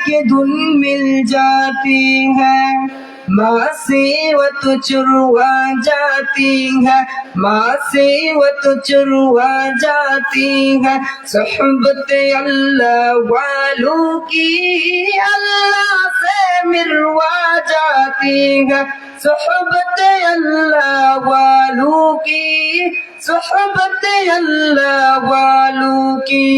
के धुन मिल जाती है, माँ से वो तो चुरवा जाती है, माँ से वो तो चुरवा जाती है। सोहबत अल्लाह वालों की अल्लाह से मिलवा जाती है, सोहबत अल्लाह वालों की, सोहबत अल्लाह वालों की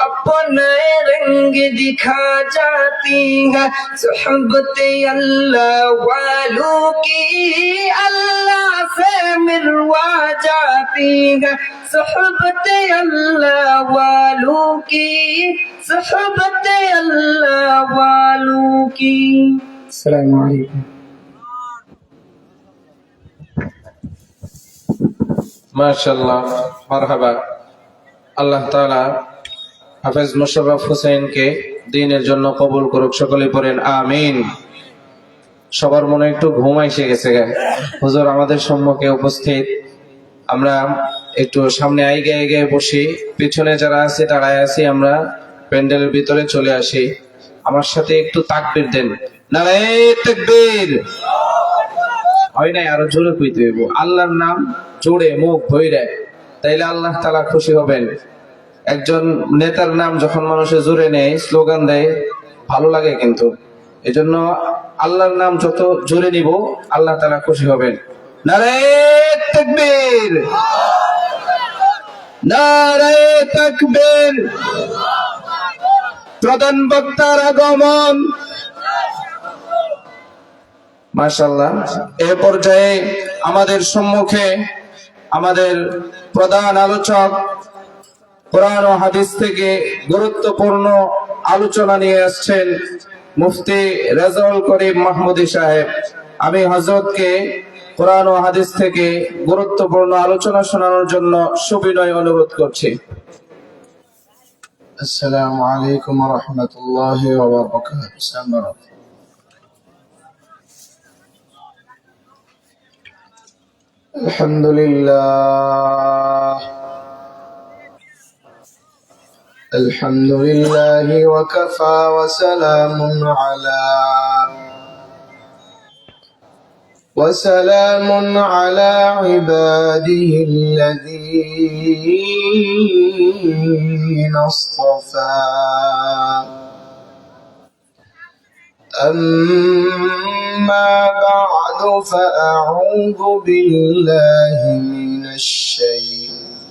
अपने रंग दिखा जाती है। सोहबत अल्लाह वालों की अल्लाह से मिलवा जाती है, सोहबत अल्लाह वालों की, सोहबत अल्लाह वालों की। अस्सलामु अलैकुम। মাশাআল্লাহ, মারহাবা। আল্লাহ তাআলা হাফেজ মুশাররফ হোসেনকে দ্বীনের জন্য কবুল করুক, সকলে পড়েন আমিন। সবার মনে একটু ঘুম এসে গেছে, হুজুর আমাদের সম্মুখে উপস্থিত। আমরা একটু সামনে আইগে বসি, পিছনে যারা আছে দাঁড়ায় আছি, আমরা প্যান্ডেলের ভিতরে চলে আসি। আমার সাথে একটু তাকবীর দেন, নারায়ে তাকবীর। হয় নাই, আরো জোরে কইতে হইব আল্লাহর নাম জোরে মুখ ভইরে, তাইলে আল্লাহ তাআলা খুশি হবেন। একজন নেতার নাম যখন মানুষে জোরে নেয়, স্লোগান দেয়, ভালো লাগে, কিন্তু এজন্য আল্লাহর নাম যত জোরে নিব আল্লাহ তাআলা খুশি হবেন। নারায়ে তাকবীর, নারায়ে তাকবীর। প্রধান বক্তার আগমন। মাশাআল্লাহ। এ পর্যায়ে আমাদের সম্মুখে আমাদের প্রধান আলোচক কোরআন ও হাদিস থেকে গুরুত্বপূর্ণ আলোচনা নিয়ে আসছেন মুফতি রেজাউল করিম মাহমুদী সাহেব। আমি হযরতকে কোরআন ও হাদিস থেকে গুরুত্বপূর্ণ আলোচনা শোনানোর জন্য সবিনয় অনুরোধ করছি। আসসালামু আলাইকুম ওয়া রাহমাতুল্লাহি ওয়া বারাকাতুহু। আলহামদুলিল্লাহি ওয়া কাফা ওয়া সালামুন আলা ইবাদিহিল্লাযীনা ইসতাফা। أما بعد فأعوذ بالله من الشيطان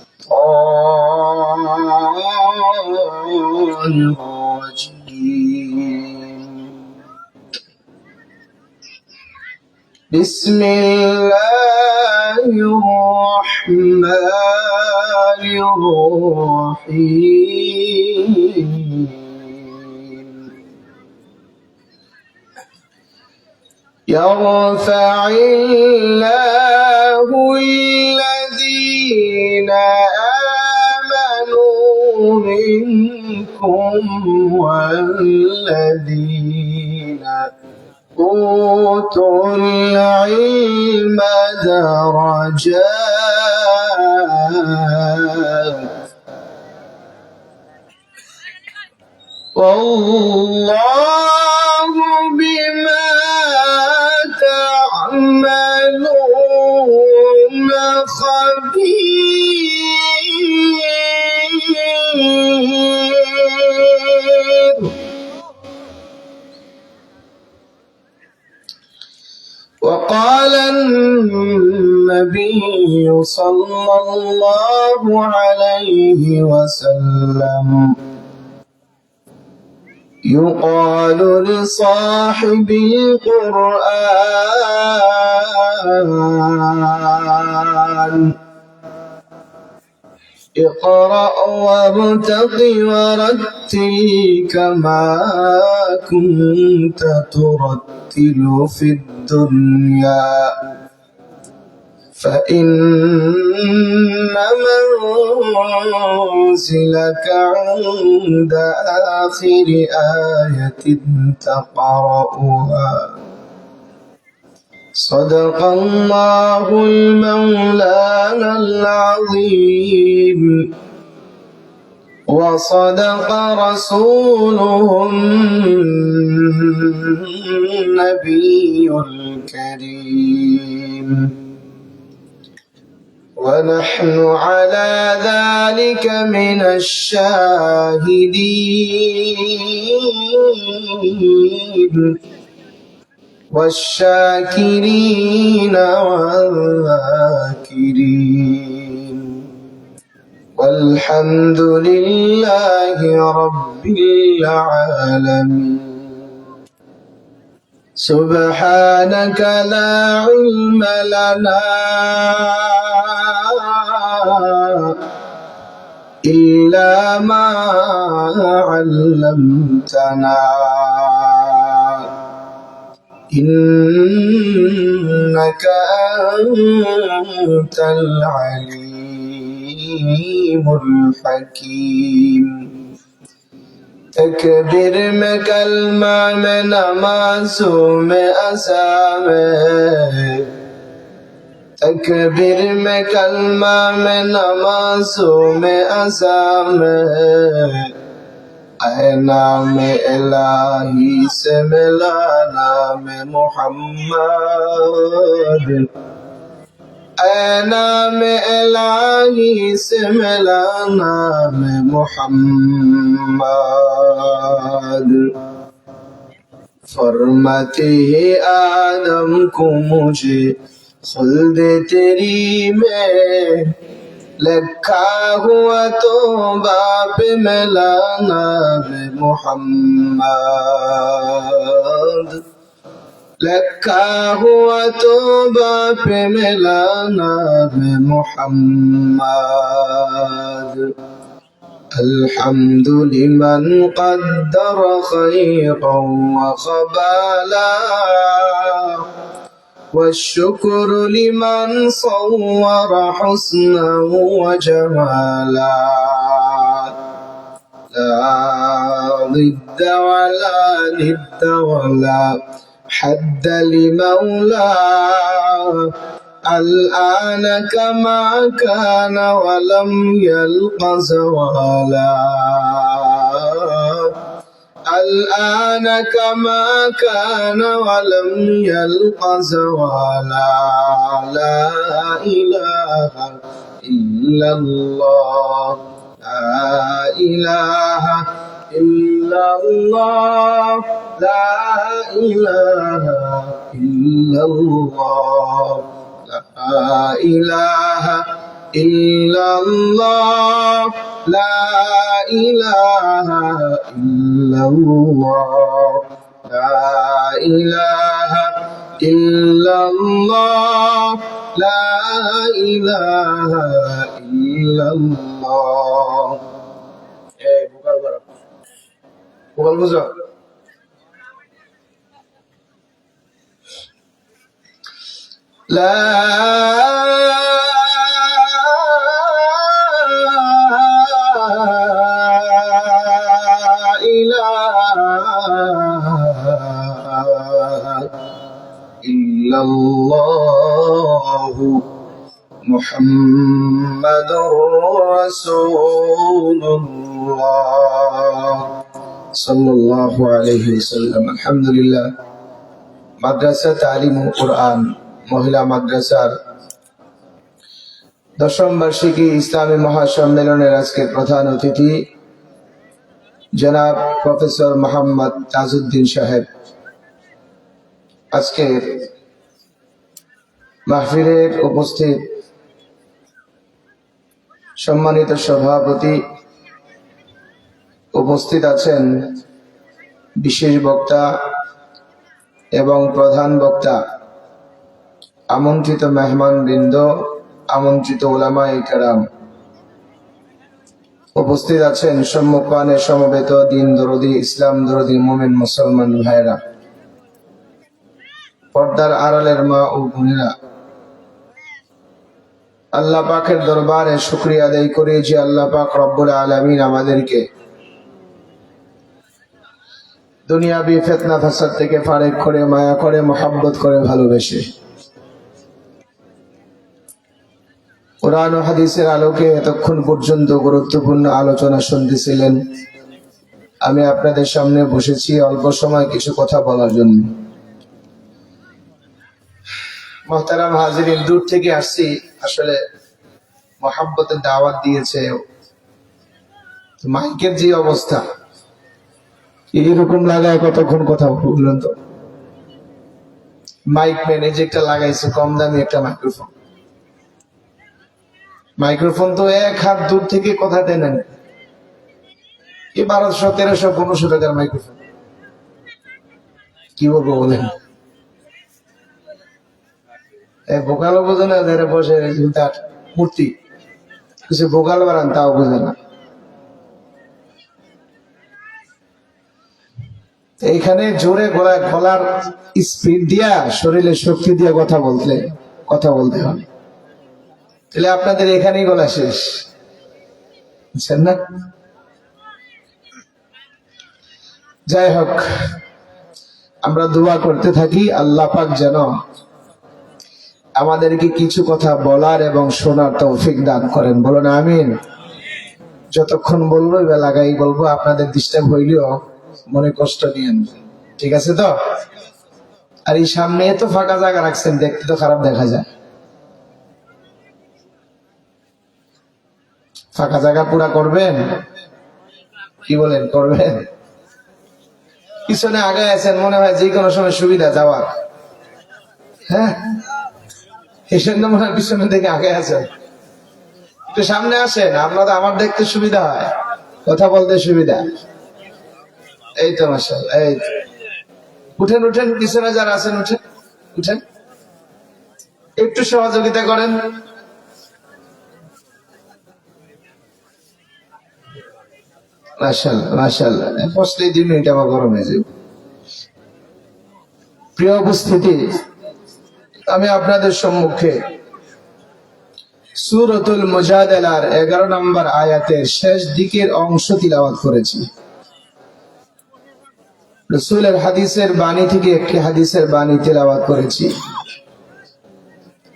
الرجيم. بسم الله الرحمن الرحيم. يرفع الله الذين آمنوا منكم والذين أوتوا العلم درجات، والله بما تعملون خبير. وقال النبي صلى الله عليه وسلم: يقال لصاحب القرآن: اقرأ وابتغ ورتل كما كنت ترتل في الدنيا، فإن منزلك عند آخر آية تقرأها. صدق الله المولانا العظيم، وصدق رسوله النبي الكريم ونحن على ذلك من الشاهدين والشاكرين والذاكرين والحمد لله رب العالمين سبحانك لا علم لنا إلا ما علمتنا إنك أنت العليم الحكيم تکبیر میں کلمہ میں نمازوں میں اذان میں تکبیر میں کلمہ میں نمازوں میں اذان میں اے نام الہی سے ملا نام محمد اے نام الہی سے ملا نام محمد فرماتے ہیں آدم کو مجھے خلد تیری میں لکھا ہوا تو باپ ملا نام محمد لکھا ہوا تو باپ ملا نام محمد الحمد لمن قدر خيرا وخبالا والشكر لمن صور حسنا وجمالا لا ضد ولا ند ولا حد لمولاه الآن كما كان ولم يلق زوالا الآن كما كان ولم يلق زوالا لا إله إلا الله لا إله إلا الله لا إله إلا الله لا إله إلا الله لا إله إلا الله لا إله إلا الله لا إله إلا الله بقال بزا لا إله إلا الله محمد رسول الله صلى الله عليه وسلم الحمد لله মাদ্রাসা তালিম ও কুরআন মহিলা মাদ্রাসার দশম বার্ষিকী ইসলামী মহাসম্মেলনের আজকের প্রধান অতিথি জনাব প্রফেসর মোহাম্মদ তাজউদ্দিন সাহেব আজকের মাহফিলের উপস্থিত সম্মানিত সভাপতি উপস্থিত আছেন বিশেষ বক্তা এবং প্রধান বক্তা আমন্ত্রিত মেহমানবৃন্দ আমন্ত্রিত উলামায়ে কেরাম উপস্থিত আছেন সম্মুখপানে সমবেত দিন দরদি ইসলাম দরদি মুমিন মুসলমান ভাইরা পর্দার আড়ালের মা ও বোনেরা আল্লাহ পাকের দরবারে শুকরিয়া আদায় করি যে আল্লাহ পাক রব্বুল আলামিন আমাদেরকে দুনিয়াবি ফিতনা ফাসাদ থেকে ফারেক করে মায়া করে মোহাব্বত করে ভালোবেসে কুরআন ও হাদিসের আলোকে এতক্ষণ পর্যন্ত গুরুত্বপূর্ণ আলোচনা শুনতেছিলেন আমি আপনাদের সামনে বসেছি অল্প সময় কিছু কথা বলার জন্য। মোহতারাম হাজিরিন, দূর থেকে আসছি, আসলে মহাব্বতের দাওয়াত দিয়েছে। মাইকের যে অবস্থা, এরকম লাগায় কতক্ষণ কথা বললেন তো। মাইক ম্যান এই যে একটা লাগাইছে কম দামি একটা মাইক্রোফোন, মাইক্রোফোন তো 1 হাত দূর থেকে কথা দেন, 1200, 1300, 1500 টাকার মাইক্রোফোন। কি বলবো বলেন? ভোকালও বোঝে না, যারা বসে তার মূর্তি কিছু ভোকাল বাড়ান তাও বোঝে না। এইখানে জোরে গলার স্পিড দিয়া, শরীরে শক্তি দিয়া কথা বলতে হবে, তাহলে আপনাদের এখানেই গলা শেষ, বুঝছেন না? যাই হোক, আমরা দোয়া করতে থাকি আল্লাহ পাক যেন আমাদেরকে কিছু কথা বলার এবং শোনার তৌফিক দান করেন। বলুন আমিন। যতক্ষণ বলবো লাগাই বলবো, আপনাদের ডিস্টার্ব হইলেও মনে কষ্ট নিয়েন, ঠিক আছে তো? আর এই সামনে এত ফাঁকা জায়গা রাখছেন, দেখতে তো খারাপ দেখা যায়। ফাঁকা জায়গা পুরা করবেন, কি বলেন? করবেন? পিছনে আগে আছেন, মনে হয় যে কোনো সময় সুবিধা যাওয়ার। হ্যাঁ, এই জন্য মনে হয় পিছনের দিকে আগে আছেন। একটু সামনে আসেন, আপনাদের আমার দেখতে সুবিধা হয়, কথা বলতে সুবিধা। এই তো মাশাআল্লাহ, এই উঠেন উঠেন, পিছনে যারা আছেন উঠেন উঠেন, একটু সহযোগিতা করেন। মাশাআল্লাহ মাশাআল্লাহ, বসলেই 2 মিনিট আবার গরম হয়ে যাবে। প্রিয় উপস্থিতি, আমি আপনাদের সম্মুখে সূরাতুল মুজাদালার 11 নম্বর আয়াতের শেষ দিকের অংশ তিলাওয়াত করেছি। রাসূলের হাদিসের বাণী থেকে একটি হাদিসের বাণী তিলাওয়াত করেছি।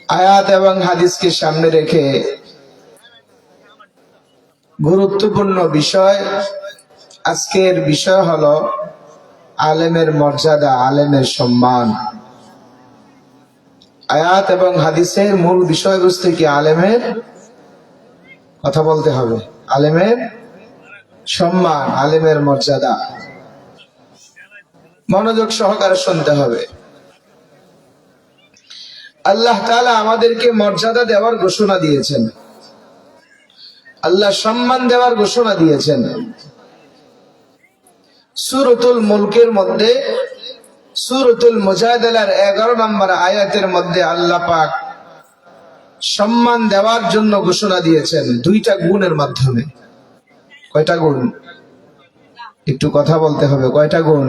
আয়াত এবং হাদিসকে সামনে রেখে গুরুত্বপূর্ণ বিষয়, আজকের বিষয় হলো আলেমের মর্যাদা, আলেমের সম্মান। আয়াত এবং হাদিসের মূল বিষয়বস্তু কি? আলেমের কথা বলতে হবে, আলেমের সম্মান, আলেমের মর্যাদা। মনোযোগ সহকারে শুনতে হবে। আল্লাহ তাআলা আমাদেরকে মর্যাদা দেওয়ার ঘোষণা দিয়েছেন, আল্লাহ সম্মান দেওয়ার ঘোষণা দিয়েছেন। সূরাতুল মুলকের মধ্যে, সূরাতুল মুজাদালার 11 নম্বর আয়াতের মধ্যে আল্লাহ পাক সম্মান দেওয়ার জন্য ঘোষণা দিয়েছেন 2টা গুণের মাধ্যমে। কয়টা গুণ? একটু কথা বলতে হবে। কয়টা গুণ?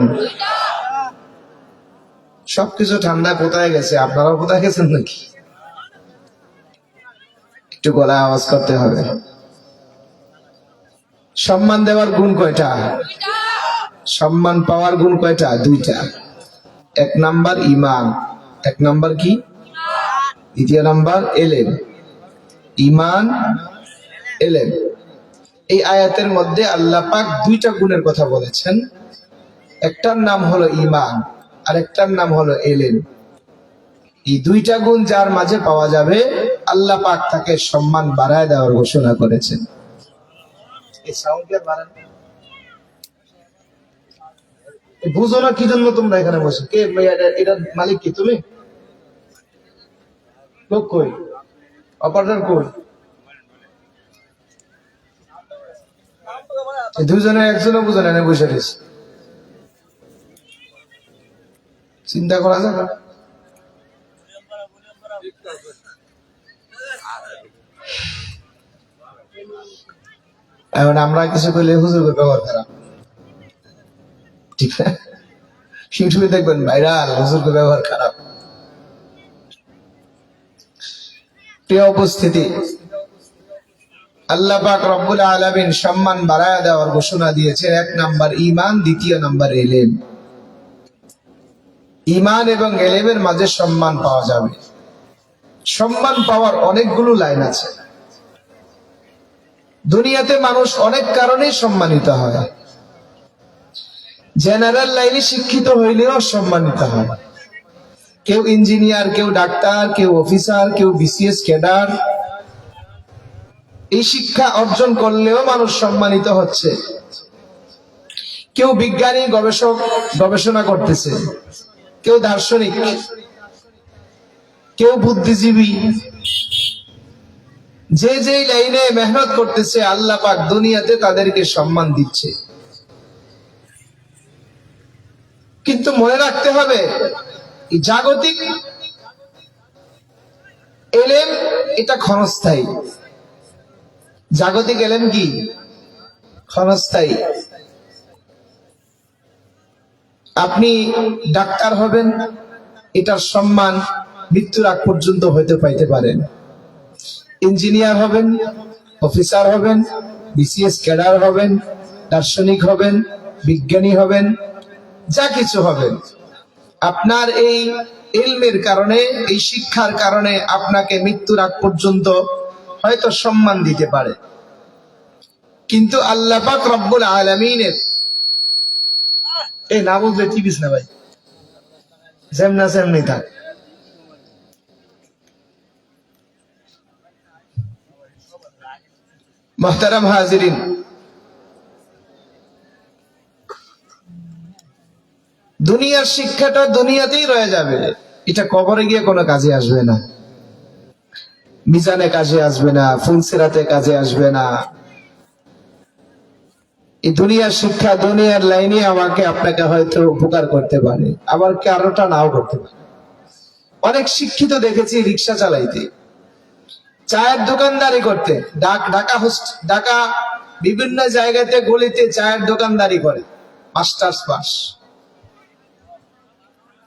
সবকিছু ঠান্ডায় পোতায় গেছে, আপনারাও পোতায় গেছেন নাকি? একটু গলায় আওয়াজ করতে হবে। সম্মান দেওয়ার গুণ কয়টা? সম্মান পাওয়ার গুণ কয়টা? 2টা। 1 নাম্বার ঈমান, 1 নাম্বার কি? 2 নাম্বার ইলম। ঈমান, ইলম। এই আয়াতের মধ্যে আল্লাহ পাক 2টা গুণের কথা বলেছেন। একটার নাম হলো ঈমান, আর একটার নাম হলো ইলম। এই 2টা গুণ যার মাঝে পাওয়া যাবে, আল্লাহ পাক তাকে সম্মান বাড়ায় দেওয়ার ঘোষণা করেছেন। এই সাউন্ডকে বাড়ান। বুঝো না কি জন্য তোমরা এখানে বসে? কে এটার মালিক? কি তুমি? লোক কই? অপারেটর কই? দুজনে একজনও বুঝে না, বসে রয়েছে। চিন্তা করা যাবে। এখন আমরা কিছু করলে হুজুরের ব্যবহার খারাপ, ঠিক না? ইউটিউবে দেখবেন ভাইরাল, হুজুরের ব্যবহার খারাপ। প্রিয় উপস্থিতি, আল্লাহ পাক রব্বুল আলামিন সম্মান বাড়ায়া দেওয়ার ঘোষণা দিয়েছেন। 1 নাম্বার ঈমান, 2 নাম্বার ইলম। ঈমান এবং ইলমের মাঝে সম্মান পাওয়া যাবে। সম্মান পাওয়ার অনেকগুলো লাইন আছে। দুনিয়াতে মানুষ অনেক কারণেই সম্মানিত হয়। জেনারেল লাইনে শিক্ষিত হইলেও সম্মানিত হয়। কেউ ইঞ্জিনিয়ার, কেউ ডাক্তার, কেউ অফিসার, কেউ বিসিএস ক্যাডার, এই শিক্ষা অর্জন করলেও মানুষ সম্মানিত হচ্ছে। কেউ বিজ্ঞানী, গবেষক, গবেষণা করতেছে, কেউ দার্শনিক, কেউ বুদ্ধিজীবী। যে যে লাইনে মেহনত করতেছে আল্লাহ পাক দুনিয়াতে তাদেরকে সম্মান দিচ্ছে। কিন্তু মনে রাখতে হবে এই জাগতিক এলেম এটা ক্ষণস্থায়ী। জাগতিক এলেম কি? ক্ষণস্থায়ী। আপনি ডাক্তার হবেন, এটার সম্মান মৃত্যুর আগ পর্যন্ত হইতে পাইতে পারেন। ইঞ্জিনিয়ার হবেন, অফিসার হবেন, বিসিএস ক্যাডার হবেন, দার্শনিক হবেন, বিজ্ঞানী হবেন, যা কিছু হবেন, আপনার এই ইলমের কারণে, এই শিক্ষার কারণে আপনাকে মৃত্যুর আগ পর্যন্ত হয়তো সম্মান দিতে পারে। কিন্তু আল্লাহ পাক রব্বুল আলামিনের এই না বুঝলে টিপিস না ভাই, যেমনা সেমনি থাক। মুহতারাম হাজিরিন, দুনিয়ার শিক্ষাটা দুনিয়াতেই রয়ে যাবে, এটা কবরে গিয়ে কোনো কাজে আসবে না, মিজানে কাজে আসবে না, ফুলসিরাতে কাজে আসবে না। এই দুনিয়ার শিক্ষা দুনিয়ার লাইনে আমাকে আপনাকে হয়তো উপকার করতে পারে, আবার কারোটা নাও করতে পারে। অনেক শিক্ষিত দেখেছি রিক্সা চালাইতে, চায়ের দোকানদারি করতে, ঢাকা বিভিন্ন জায়গাতে গলিতে চায়ের দোকানদারি করে, মাস্টার্স পাস।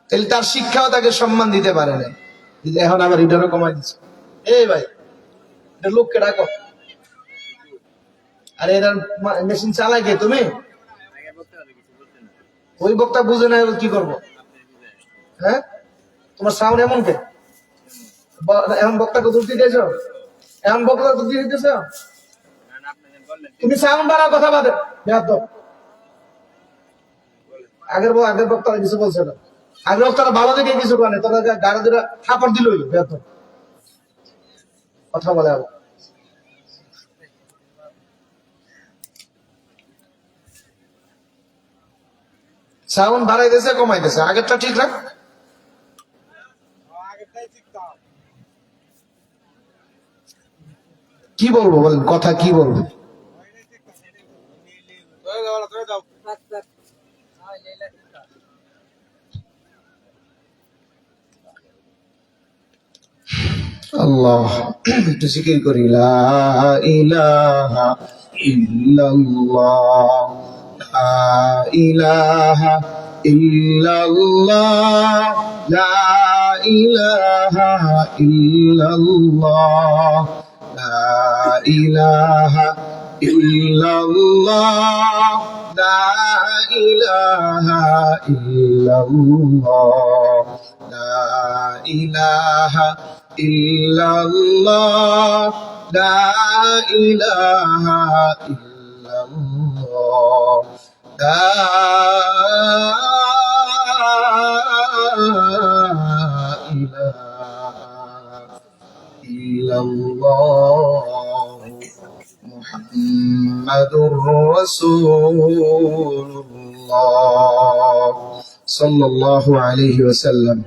তাহলে তার শিক্ষাও তাকে সম্মান দিতে পারে না। এখন আবার এটারও কমাই দিচ্ছে। এই ভাই, এটা লোককে ডাকো। আরে এরা মেশিন চালায় কে? তুমি? ওই বক্তা বুঝে না, কি করবো? হ্যাঁ, তোমার সাউন্ড এমন কে? এখন বক্তাকে দূর দিতেছ, এখন বক্তা দূর দিয়ে দিতেছ। তুমি সাউন্ড বাড়ার কথা বাদে আগের বক্তারা কিছু বলছে না, আগের বক্তারা ভালো দেখে কিছু করে, তোরা গাড়ি ধরে থাপড় দিল কথা বলে। আবার সাউন্ড বাড়াইতেছে কমাইতেছে, আগেরটা ঠিক রাখ। কি বলবো বলেন, কথা কি বলবো? আল্লাহ, একটু জিকির করি। লা ইলাহা ইল্লাল্লাহ, লা ইলাহা ইল্লাল্লাহ, লা ইলাহা ইল্লাল্লাহ, লা ইলাহা ইল্লাল্লাহ, লা ইলাহা ইল্লাল্লাহ, লা ইলাহা ইল্লাল্লাহ, লা ইলাহা ইল্লাল্লাহ, লা ইলাহা ইল্লাল্লাহ, মুহাম্মাদুর রাসূলুল্লাহ সাল্লাল্লাহু আলাইহি ওয়াসাল্লাম।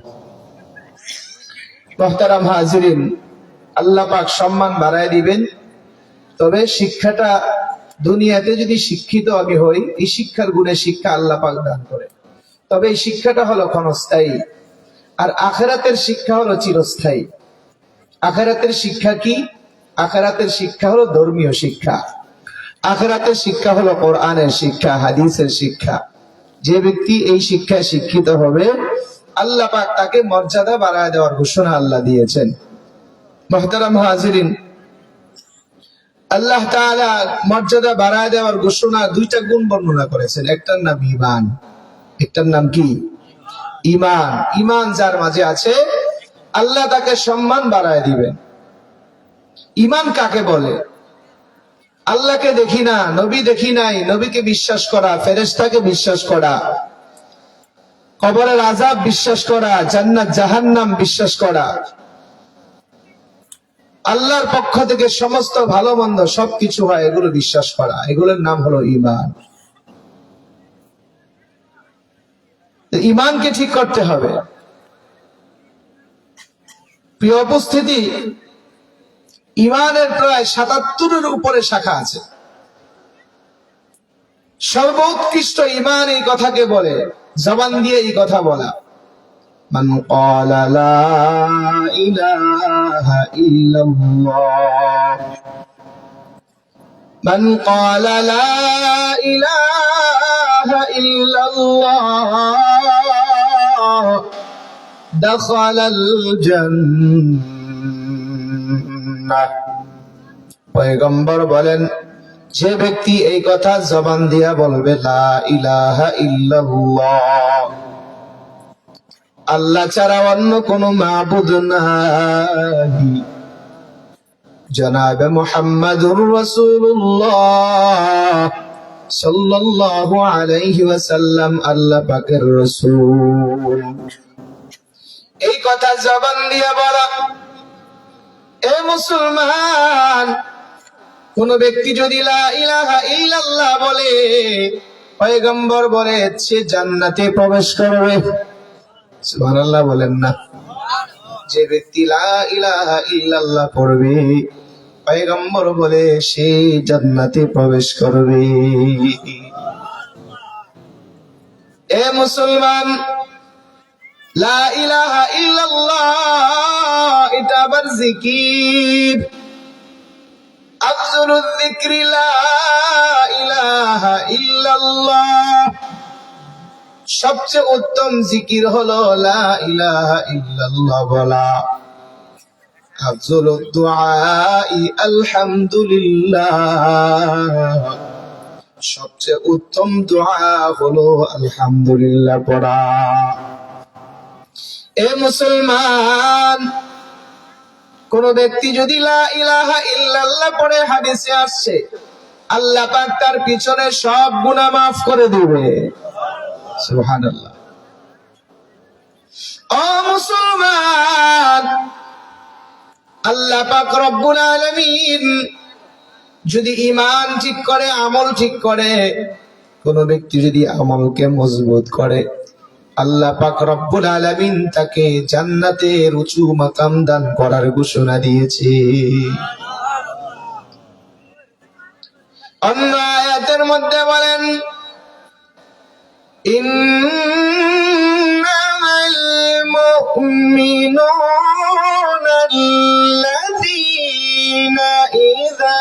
মুহতারাম হাজিরিন, আল্লাহ পাক সম্মান বাড়ায় দিবেন। তবে শিক্ষাটা দুনিয়াতে যদি শিক্ষিত আমি হই, এই শিক্ষার গুণে শিক্ষা আল্লাহ পাক দান করে, তবে এই শিক্ষাটা হলো ক্ষণস্থায়ী। আর আখিরাতের শিক্ষা হলো চিরস্থায়ী। আখিরাতের শিক্ষা কি? আখিরাতের শিক্ষা হলো ধর্মীয় শিক্ষা। আখিরাতের শিক্ষা হলো কোরআনের শিক্ষা, হাদিসের শিক্ষা। যে ব্যক্তি এই শিক্ষায় শিক্ষিত হবে, আল্লাহ পাক তাকে মর্যাদা বাড়ায় দেওয়ার ঘোষণা আল্লাহ দিয়েছেন। মুহতারাম হাজিরিন, আল্লাহ তাআলা মর্যাদা বাড়ায় দেওয়ার ঘোষণা দুইটা গুণ বর্ণনা করেছেন। একটার নাম ঈমান, একটার নাম কি? ঈমান। ঈমান যার মাঝে আছে, আল্লাহ তাকে সম্মান বাড়ায় দিবেন। ঈমান কাকে বলে? আল্লাহকে দেখি না, নবী দেখি নাই, নবীকে বিশ্বাস করা, ফেরেশতাকে বিশ্বাস করা, কবরের আযাব বিশ্বাস করা, জান্নাত জাহান্নাম বিশ্বাস করা, আল্লাহর পক্ষ থেকে সমস্ত ভালো মন্দ সবকিছু হয়, এগুলো বিশ্বাস করা, এগুলোর নাম হলো ঈমান। ঈমানকে ঠিক করতে হবে। প্রিয় উপস্থিতি, ঈমানের প্রায় ৭৭-এর উপরে শাখা আছে। সর্বোৎকৃষ্ট ঈমান এই কথাকে বলে, জবান দিয়ে এই কথা বলা, মান ক্বালা লা ইলাহা ইল্লাল্লাহ, মান ক্বালা লা ইলাহা ইল্লাল্লাহ দাখালাল জান্নাহ। পয়গম্বর বলেন, যে ব্যক্তি এই কথা জবান দিয়া বলবে, লা ইলাহা ইল্লাল্লাহ, আল্লাহ ছাড়া অন্য কোন মাবুদ নাই, জনাবে মুহাম্মাদুর রাসূলুল্লাহ সাল্লাল্লাহু আলাইহি ওয়াসাল্লাম আল্লাহ পাকের রাসূল, এই কথা জবান দিয়া বলা। এ মুসলমান, কোন ব্যক্তি যদি লা ইলাহা ইল্লাল্লাহ বলে, পয়গম্বর বলে সে জান্নাতে প্রবেশ করবে। সুবহানাল্লাহ বলেন না। যে ব্যক্তি লা ইলাহা ইল্লাল্লাহ পড়বে, পয়গম্বর বলে সে জান্নাতে প্রবেশ করবে। এ মুসলমান, লা ইলাহা ইল্লাল্লাহ এটা আবার জিকির। আফজলুল যিকরি লা ইলাহা ইল্লাল্লাহ, সবচেয়ে উত্তম জিকির হলো লা ইলাহা ইল্লাল্লাহ বলা। আফজলুদ দুআই আলহামদুলিল্লাহ, সবচেয়ে উত্তম দোয়া হলো আলহামদুলিল্লাহ পড়া। এ মুসলমান, কোন ব্যক্তি যদি লা ইলাহা ইল্লাল্লাহ পড়ে, হাদিসে আসছে আল্লাহ পাক তার পিছনে সব গুনাহ মাফ করে দিবে। সুবহানাল্লাহ। ও মুসলমান, আল্লাহ পাক রব্বুল আলামিন যদি ঈমান ঠিক করে, আমল ঠিক করে, কোন ব্যক্তি যদি আমলকে মজবুত করে, আল্লাহ পাক রব্বুল আলামিন তাকে জান্নাতের উঁচু মাকাম দান করার ঘোষণা দিয়েছে। অন্য আয়াতের মধ্যে বলেন, ইন্নামাল মুমিনুনা আল্লাযীনা ইযা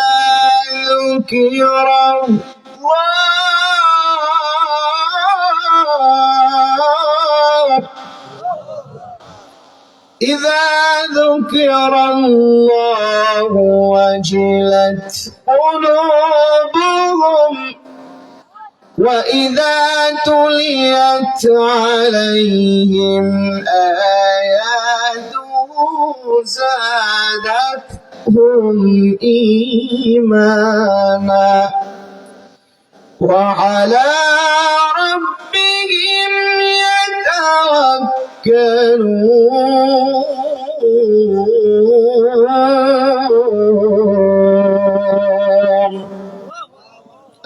ذكر الله وجلت قلوبهم وإذا تليت عليهم آياته زادتهم إيمانا وعلى ربهم يتوكلون।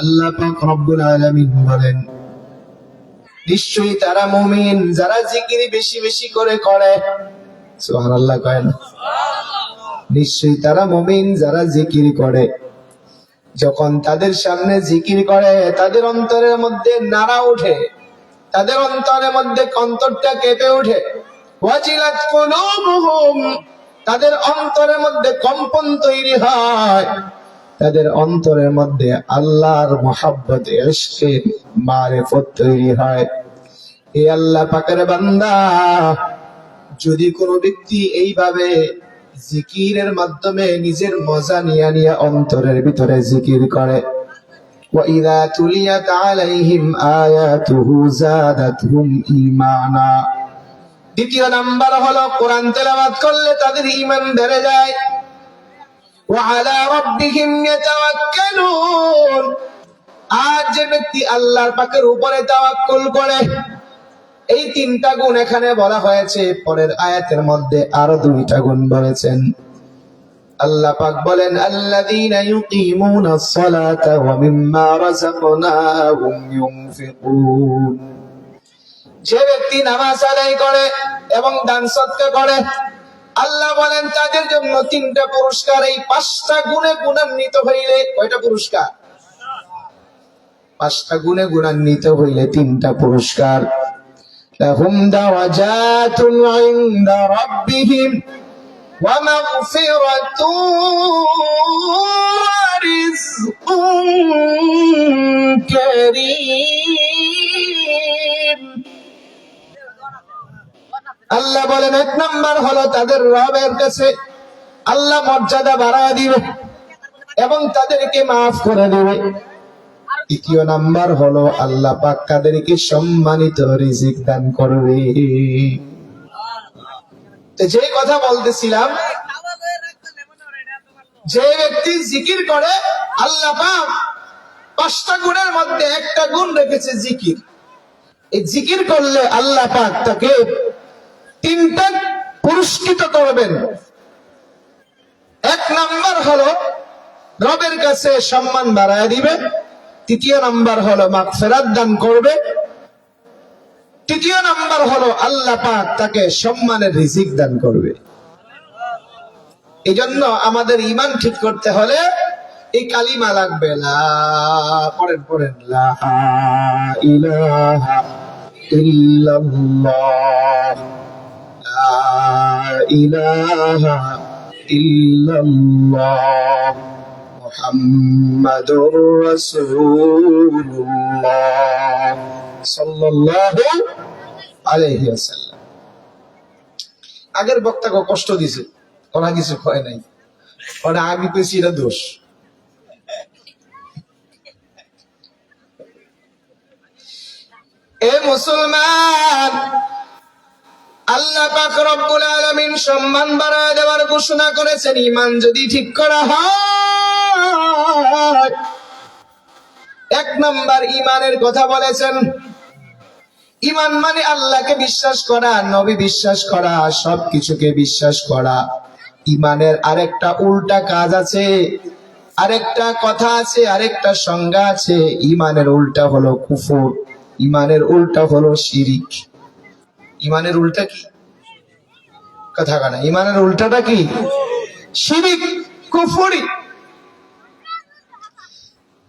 আল্লাহ পাক রব্বুল আলামিন বলেন, নিশ্চয়ই তারা মুমিন যারা জিকির বেশি বেশি করে। সুবহানাল্লাহ কয় না? নিশ্চয়ই তারা মুমিন যারা জিকির করে। যখন তাদের সামনে জিকির করে, তাদের অন্তরের মধ্যে নাড়া ওঠে, তাদের অন্তরের মধ্যে অন্তরটা কেঁপে ওঠে। ওয়াজিলাত কুলুবুহুম, তাদের অন্তরের মধ্যে কম্পন তৈরি হয়, তাদের অন্তরের মধ্যে আল্লাহর মহব্বত, ইশকে, মারিফত তৈরি হয়। এই আল্লাহ পাকের বান্দা, যদি কোনো ব্যক্তি এইভাবে জিকিরের মাধ্যমে নিজের মজা নিয়ে নিয়ে অন্তরের ভিতরে জিকির করে, وَإِذَا تُلِيَتْ عَلَيْهِمْ آيَاتُهُ زَادَتْهُمْ ঈমানা। দ্বিতীয় নাম্বার হলো, কোরআন তেলাওয়াত করলে তাদের ঈমান বেড়ে যায়। وعلى ربهم يتوكلون। আর যে ব্যক্তি আল্লাহর পাকের উপরে তাওয়াক্কুল করে, এই তিনটা গুণ এখানে বলা হয়েছে। পরের আয়াতের মধ্যে আরো দুইটা গুণ বলেছেন। আল্লাহ পাক বলেন, আল্লাযীনা ইউকিমুনাস সালাতা ওয়া মিম্মা রাযাকনাহুম ইউনফিকুন। যে ব্যক্তি নামাজ আদায় করে এবং দান সদকা করে, আল্লাহ বলেন তাদের জন্য তিনটা পুরস্কার। এই পাঁচটা গুণে গুণান্বিত হইলে, কয়টা পুরস্কার? পাঁচটা গুণে গুণান্বিত হইলে তিনটা পুরস্কার। লাহুম দারাজাতুন ইনদা রাব্বিহিম ওয়া মাগফিরাতুন ওয়া রিজকুন কারীম। আল্লাহ বলেন, এক নাম্বার হলো তাদের রবের কাছে আল্লাহ মর্যাদা বাড়ায় দিবে এবং তাদেরকে মাফ করে দিবে। দ্বিতীয় নাম্বার হলো আল্লাহ পাক তাদেরকে সম্মানিত রিজিক দান করবে। যে কথা বলতেছিলাম, যে ব্যক্তি জিকির করে, আল্লাহ পাক পাঁচটা গুণের মধ্যে একটা গুণ রেখেছে জিকির। এই জিকির করলে আল্লাহ পাক তাকে তিনটা পুরস্কৃত করবেন। এক নাম্বার হলো রবের কাছে সম্মান বাড়ায় দিবে। তৃতীয় নাম্বার হলো মাগফিরাত দান করবে। তৃতীয় নাম্বার হলো আল্লাহ পাক তাকে সম্মানের রিজিক দান করবে। এই জন্য আমাদের ঈমান ঠিক করতে হলে এই কালিমা লাগবে। পড়েন লা ইলাহা ইল্লাল্লাহ, লা ইলাহা ইল্লাল্লাহ, মুহাম্মাদুর রাসূলুল্লাহ সাল্লাল্লাহু আলাইহি ওয়াসাল্লাম। আগের বক্তাকে কষ্ট দিছে, ওরা কিছু কয় নাই, ওরা আমি পেয়েছি, এটা দোষ। এ মুসলমান, আল্লাহ পাক রব্বুল আলামিন সম্মান বাড়ায় দেওয়ার ঘোষণা করেছেন। ঈমান যদি ঠিক করা হয়, এক নাম্বার ঈমানের কথা বলেছেন। ঈমান মানে আল্লাহকে বিশ্বাস করা, নবী বিশ্বাস করা, সবকিছুকে বিশ্বাস করা। ঈমানের আরেকটা উল্টা কাজ আছে, আরেকটা কথা আছে, আরেকটা সংজ্ঞা আছে। ঈমানের উল্টা হলো কুফর, ঈমানের উল্টা হলো শিরিক। ঈমানের উল্টা কি? কথা কানা, ঈমানের উল্টাটা কি? শিরিক, কুফরি।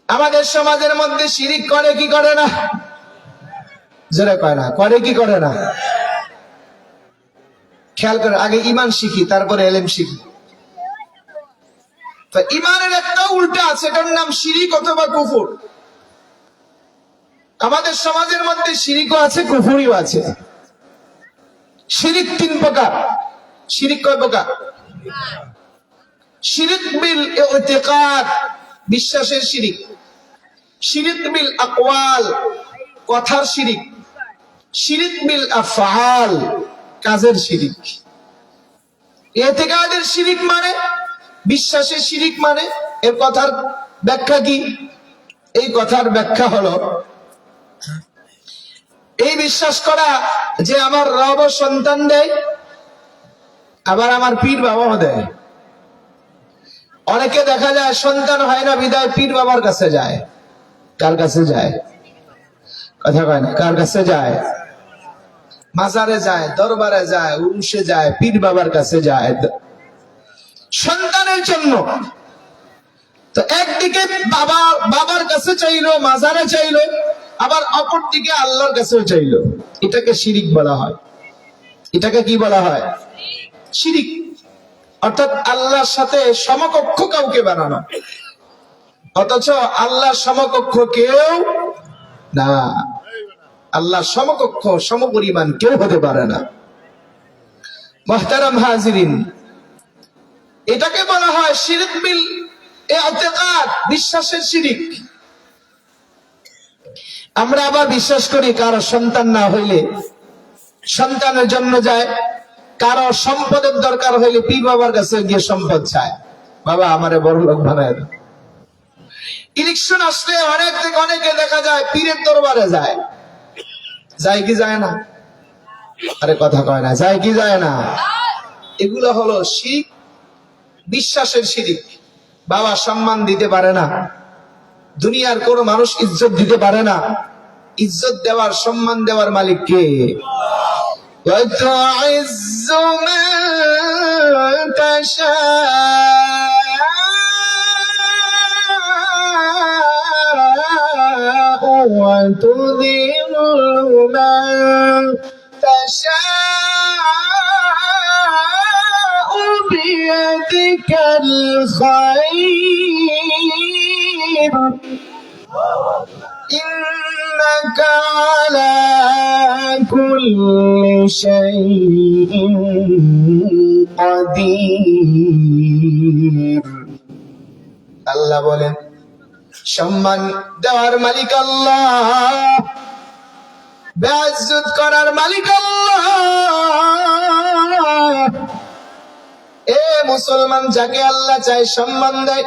আমাদের সমাজের মধ্যে শিরিক করে কি করে না? যারা কয় না, করে কি করে না? খেয়াল করে, আগে ঈমান শিখি, তারপরে ইলম শিখি। তো ঈমানের একটা উল্টা আছে, এটার নাম শিরিক অথবা কুফর। আমাদের সমাজের মধ্যে শিরিকও আছে, কুফরিও আছে। শিরিক তিন প্রকার। শিরিক কয় প্রকার? শিরিক বিল ইতিকাদ, বিশ্বাসের শিরিক। শিরিক বিল আকওয়াল, কথার শিরিক। শিরিক বিল আফআল, কাজের শিরিক। ইতিকাদের শিরিক মানে, বিশ্বাসের শিরিক মানে, এর কথার ব্যাখ্যা কি? এই কথার ব্যাখ্যা হলো এই বিশ্বাস করা যে আমার রব সন্তান দেয়, আবার আমার পীর বাবাও দেয়। অনেকে দেখা যায় সন্তান হয় না বিদায় পীর বাবার কাছে যায়। কার কাছে যায়? কথা কয় না, কার কাছে যায়? মাজারে যায়, দরবারে যায়, উরুষে যায়, পীর বাবার কাছে যায় সন্তানের জন্য। তো একদিকে বাবার কাছে চাইলো, মাজারে চাইলো, আবার অপর দিকে আল্লাহর কাছেও চাইলো। এটাকে শিরিক বলা হয়। এটাকে কি বলা হয়? শিরিক। অর্থাৎ আল্লাহর সাথে সমকক্ষ কাউকে বানানো, অথচ আল্লাহর সমকক্ষ কেউ না। আল্লাহর সমকক্ষ, সমপরিমাণ কেউ হতে পারে না। মুহতারাম হাজিরিন, এটাকে বলা হয় শিরিক বিল ইতিকাদ, বিশ্বাসের শিরিক। আমরা আবার বিশ্বাস করি কারো সন্তান না হইলে সন্তানের জন্য যায়, কারো সম্পদের দরকার হইলে পীর বাবার কাছে গিয়ে সম্পদ চায়। বাবা আমারে বড় লোক বানায় দাও। ইলেকশন আসলে অনেকে দেখা যায় পীরের দরবারে যায়, যায় কি যায় না? আরে কথা কয় না, যায় কি যায় না? এগুলো হলো শিরক, বিশ্বাসের শিরিক। বাবা সম্মান দিতে পারে না, দুনিয়ার কোন মানুষ ইজ্জত দিতে পারে না। ইজ্জত দেওয়ার, সম্মান দেওয়ার মালিক কে? وَتُعِزُّ مَن تَشَاءُ وَتُذِلُّ مَن تَشَاءُ بِيَدِكَ الْخَيْرُ إنك على كل شيء قدير। আল্লাহ বলেন সম্মান দেওয়ার মালিক আল্লাহ, বেইজ্জত করার মালিক আল্লাহ। এ মুসলমান, যাকে আল্লাহ চায় সম্মান দেয়,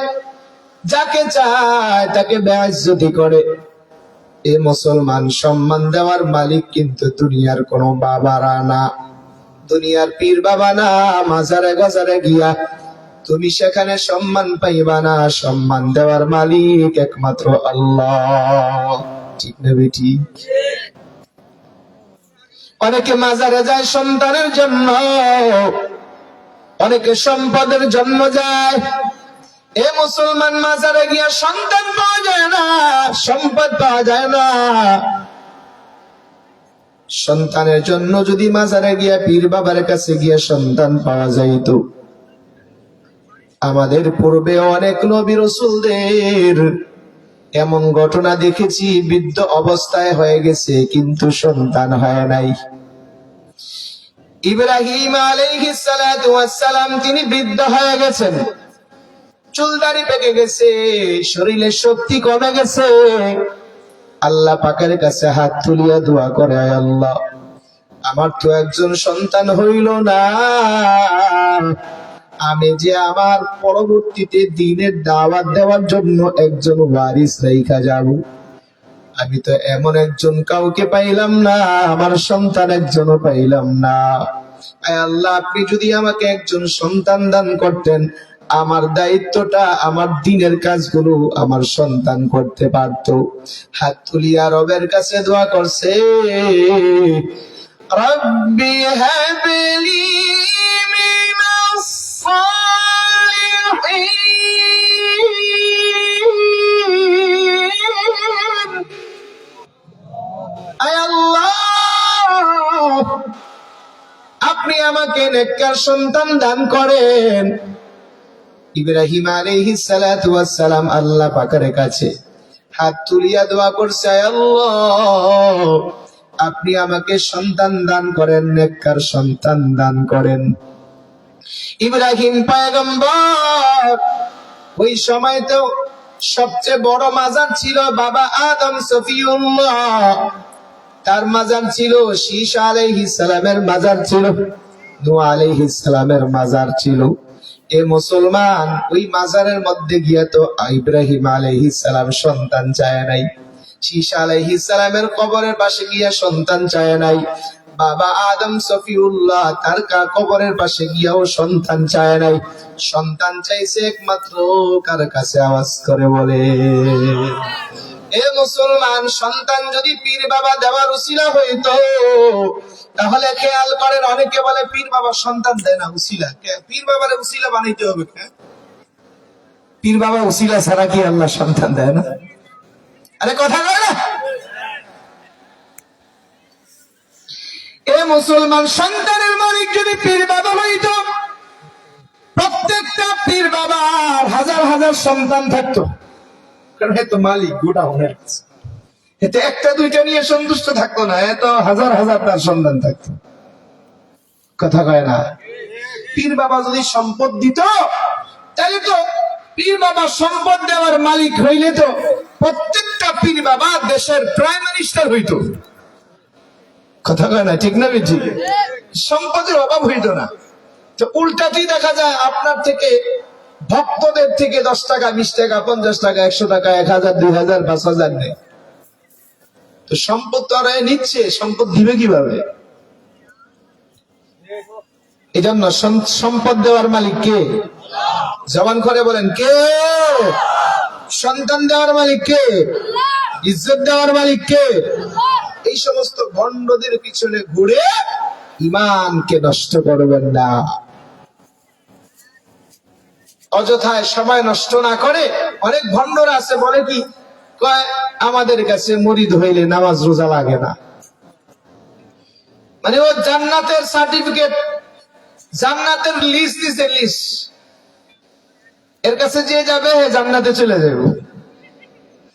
যাকে চায় তাকে বেইজ্জতি করে। এ মুসলমান, সম্মান দেওয়ার মালিক কিন্তু দুনিয়ার কোন বাবারা না, দুনিয়ার পীর বাবা না। মাজারে গজারে গিয়া তুমি সেখানে সম্মান পাইবা না। সম্মান দেওয়ার মালিক একমাত্র আল্লাহ। ঠিক না বেটি? অনেকে মাজারে যায় সন্তানের জন্য, অনেকে সম্পদের জন্য যায়। এ মুসলমান, মাজারে গিয়া সন্তান পাওয়া যায় না, সম্পদ পাওয়া যায় না। সন্তানের জন্য যদি মাজারে গিয়া পীর বাবার কাছে গিয়া সন্তান পাওয়া যাইত, আমাদের পূর্বে অনেক নবী রাসূলদের এমন ঘটনা দেখেছি, বৃদ্ধ অবস্থায় হয়ে গেছে কিন্তু সন্তান হয় নাই। ইব্রাহিম আলাইহিস সালাতু ওয়াস সালাম, তিনি বৃদ্ধ হয়ে গেছেন, চুলদাড়ি পেকে গেছে, শরীরে শক্তি কমে গেছে। আল্লাহ পাকের কাছে হাত তুলিয়া দোয়া করে, আল্লাহ আমার তো একজন সন্তান হইল না, আমি যে আমার পরবর্তীতে দ্বীনের দাওয়াত দেওয়ার জন্য একজন ওয়ারিস রাইখা যাব, আমি তো এমন একজন কাউকে পাইলাম না, আমার সন্তান একজনও পাইলাম না। আয় আল্লাহ, আপনি যদি আমাকে একজন সন্তান দান করতেন, আমার দায়িত্বটা, আমার দ্বীনের কাজগুলো আমার সন্তান করতে পারত। হাত তুলিয়া রবের কাছে দোয়া করছে, রব্বি হাবলি মিনাস সালিহিন। আয় আল্লাহ, আপনি আমাকে নেককার সন্তান দান করেন। ইব্রাহিম আলাইহিস সালাতু ওয়াস সালাম আল্লাহ পাকের কাছে হাত তুলিয়া দোয়া করছে, আল্লাহ আপনি আমাকে সন্তান দান করেন, নেককার সন্তান দান করেন। ইব্রাহিম পয়গম্বর, ওই সময় তো সবচেয়ে বড় মাজার ছিল বাবা আদম সফিউল্লাহ, তার মাজার ছিল, শীশ আলাইহিস সালামের মাজার ছিল, নূহ আলাইহিস সালামের মাজার ছিল। এ মুসলমান, ওই মাজারের মধ্যে গিয়া তো ইব্রাহিম আলাইহিস সালাম সন্তান চায় নাই, শীশ আলাইহিস সালামের কবরের পাশে গিয়া সন্তান চায় নাই, বাবা আদম সফিউল্লাহ তার কবরের পাশে গিয়াও সন্তান চায় নাই। সন্তান চাইছে একমাত্র কার কাছে? আওয়াজ করে বলে। এ মুসলমান, সন্তান যদি পীর বাবা দেওয়ার উসিলা হইতো, তাহলে খেয়াল করেন, অনেকে বলে পীর বাবা সন্তান দেয় না, উসিলা। পীর বাবার উসিলা বানাইতে হবে। পীর বাবা উসিলা ছাড়া কি আল্লাহ সন্তান দেয় না? আরে কথা বলে না। এ মুসলমান, সন্তানের মালিক যদি পীর বাবা হইতো, প্রত্যেকটা পীর বাবার হাজার হাজার সন্তান থাকতো, কারণ এত মালিক গোটা হয়ে গেছে। এতে একটা দুইটা নিয়ে সন্তুষ্ট থাকতো না, এত হাজার হাজার তার সন্তান থাকতো। কথা কয় না? পীর বাবা যদি সম্পদ দিত, তাহলে তো পীর বাবা সম্পদ দেওয়ার মালিক হইলে তো প্রত্যেকটা পীর বাবা দেশের প্রাইম মিনিস্টার হইতো। কথা কয় না? ঠিক না ঠিক? সম্পদের অভাব হইতো না। তো উল্টাতেই দেখা যায়, আপনার থেকে ভক্তদের থেকে 10 টাকা, 20 টাকা, 50 টাকা, 100 টাকা, 1000, 2000, 5000 নেয়। তো সম্পদ তো আর নিচ্ছে, সম্পদ দিবে কিভাবে? এই জন্য সম্পদ দেওয়ার মালিক কে? জবান করে বলেন কে? সন্তান দেওয়ার মালিক কে? ইজ্জত দেওয়ার মালিক কে? এই সমস্ত ভণ্ডদের পিছনে ঘুরে ঈমানকে নষ্ট করবেন না। অযথায় সময় নষ্ট না করে, অনেক ভণ্ডরা আছে বলে কি, কয় আমাদের কাছে মুরিদ হইলে নামাজ রোজা লাগে না। মানে ও জান্নাতের সার্টিফিকেট, জান্নাতের লিস্ট দিছে, লিস্ট, এর কাছে যে যাবে জান্নাতে চলে যাবে।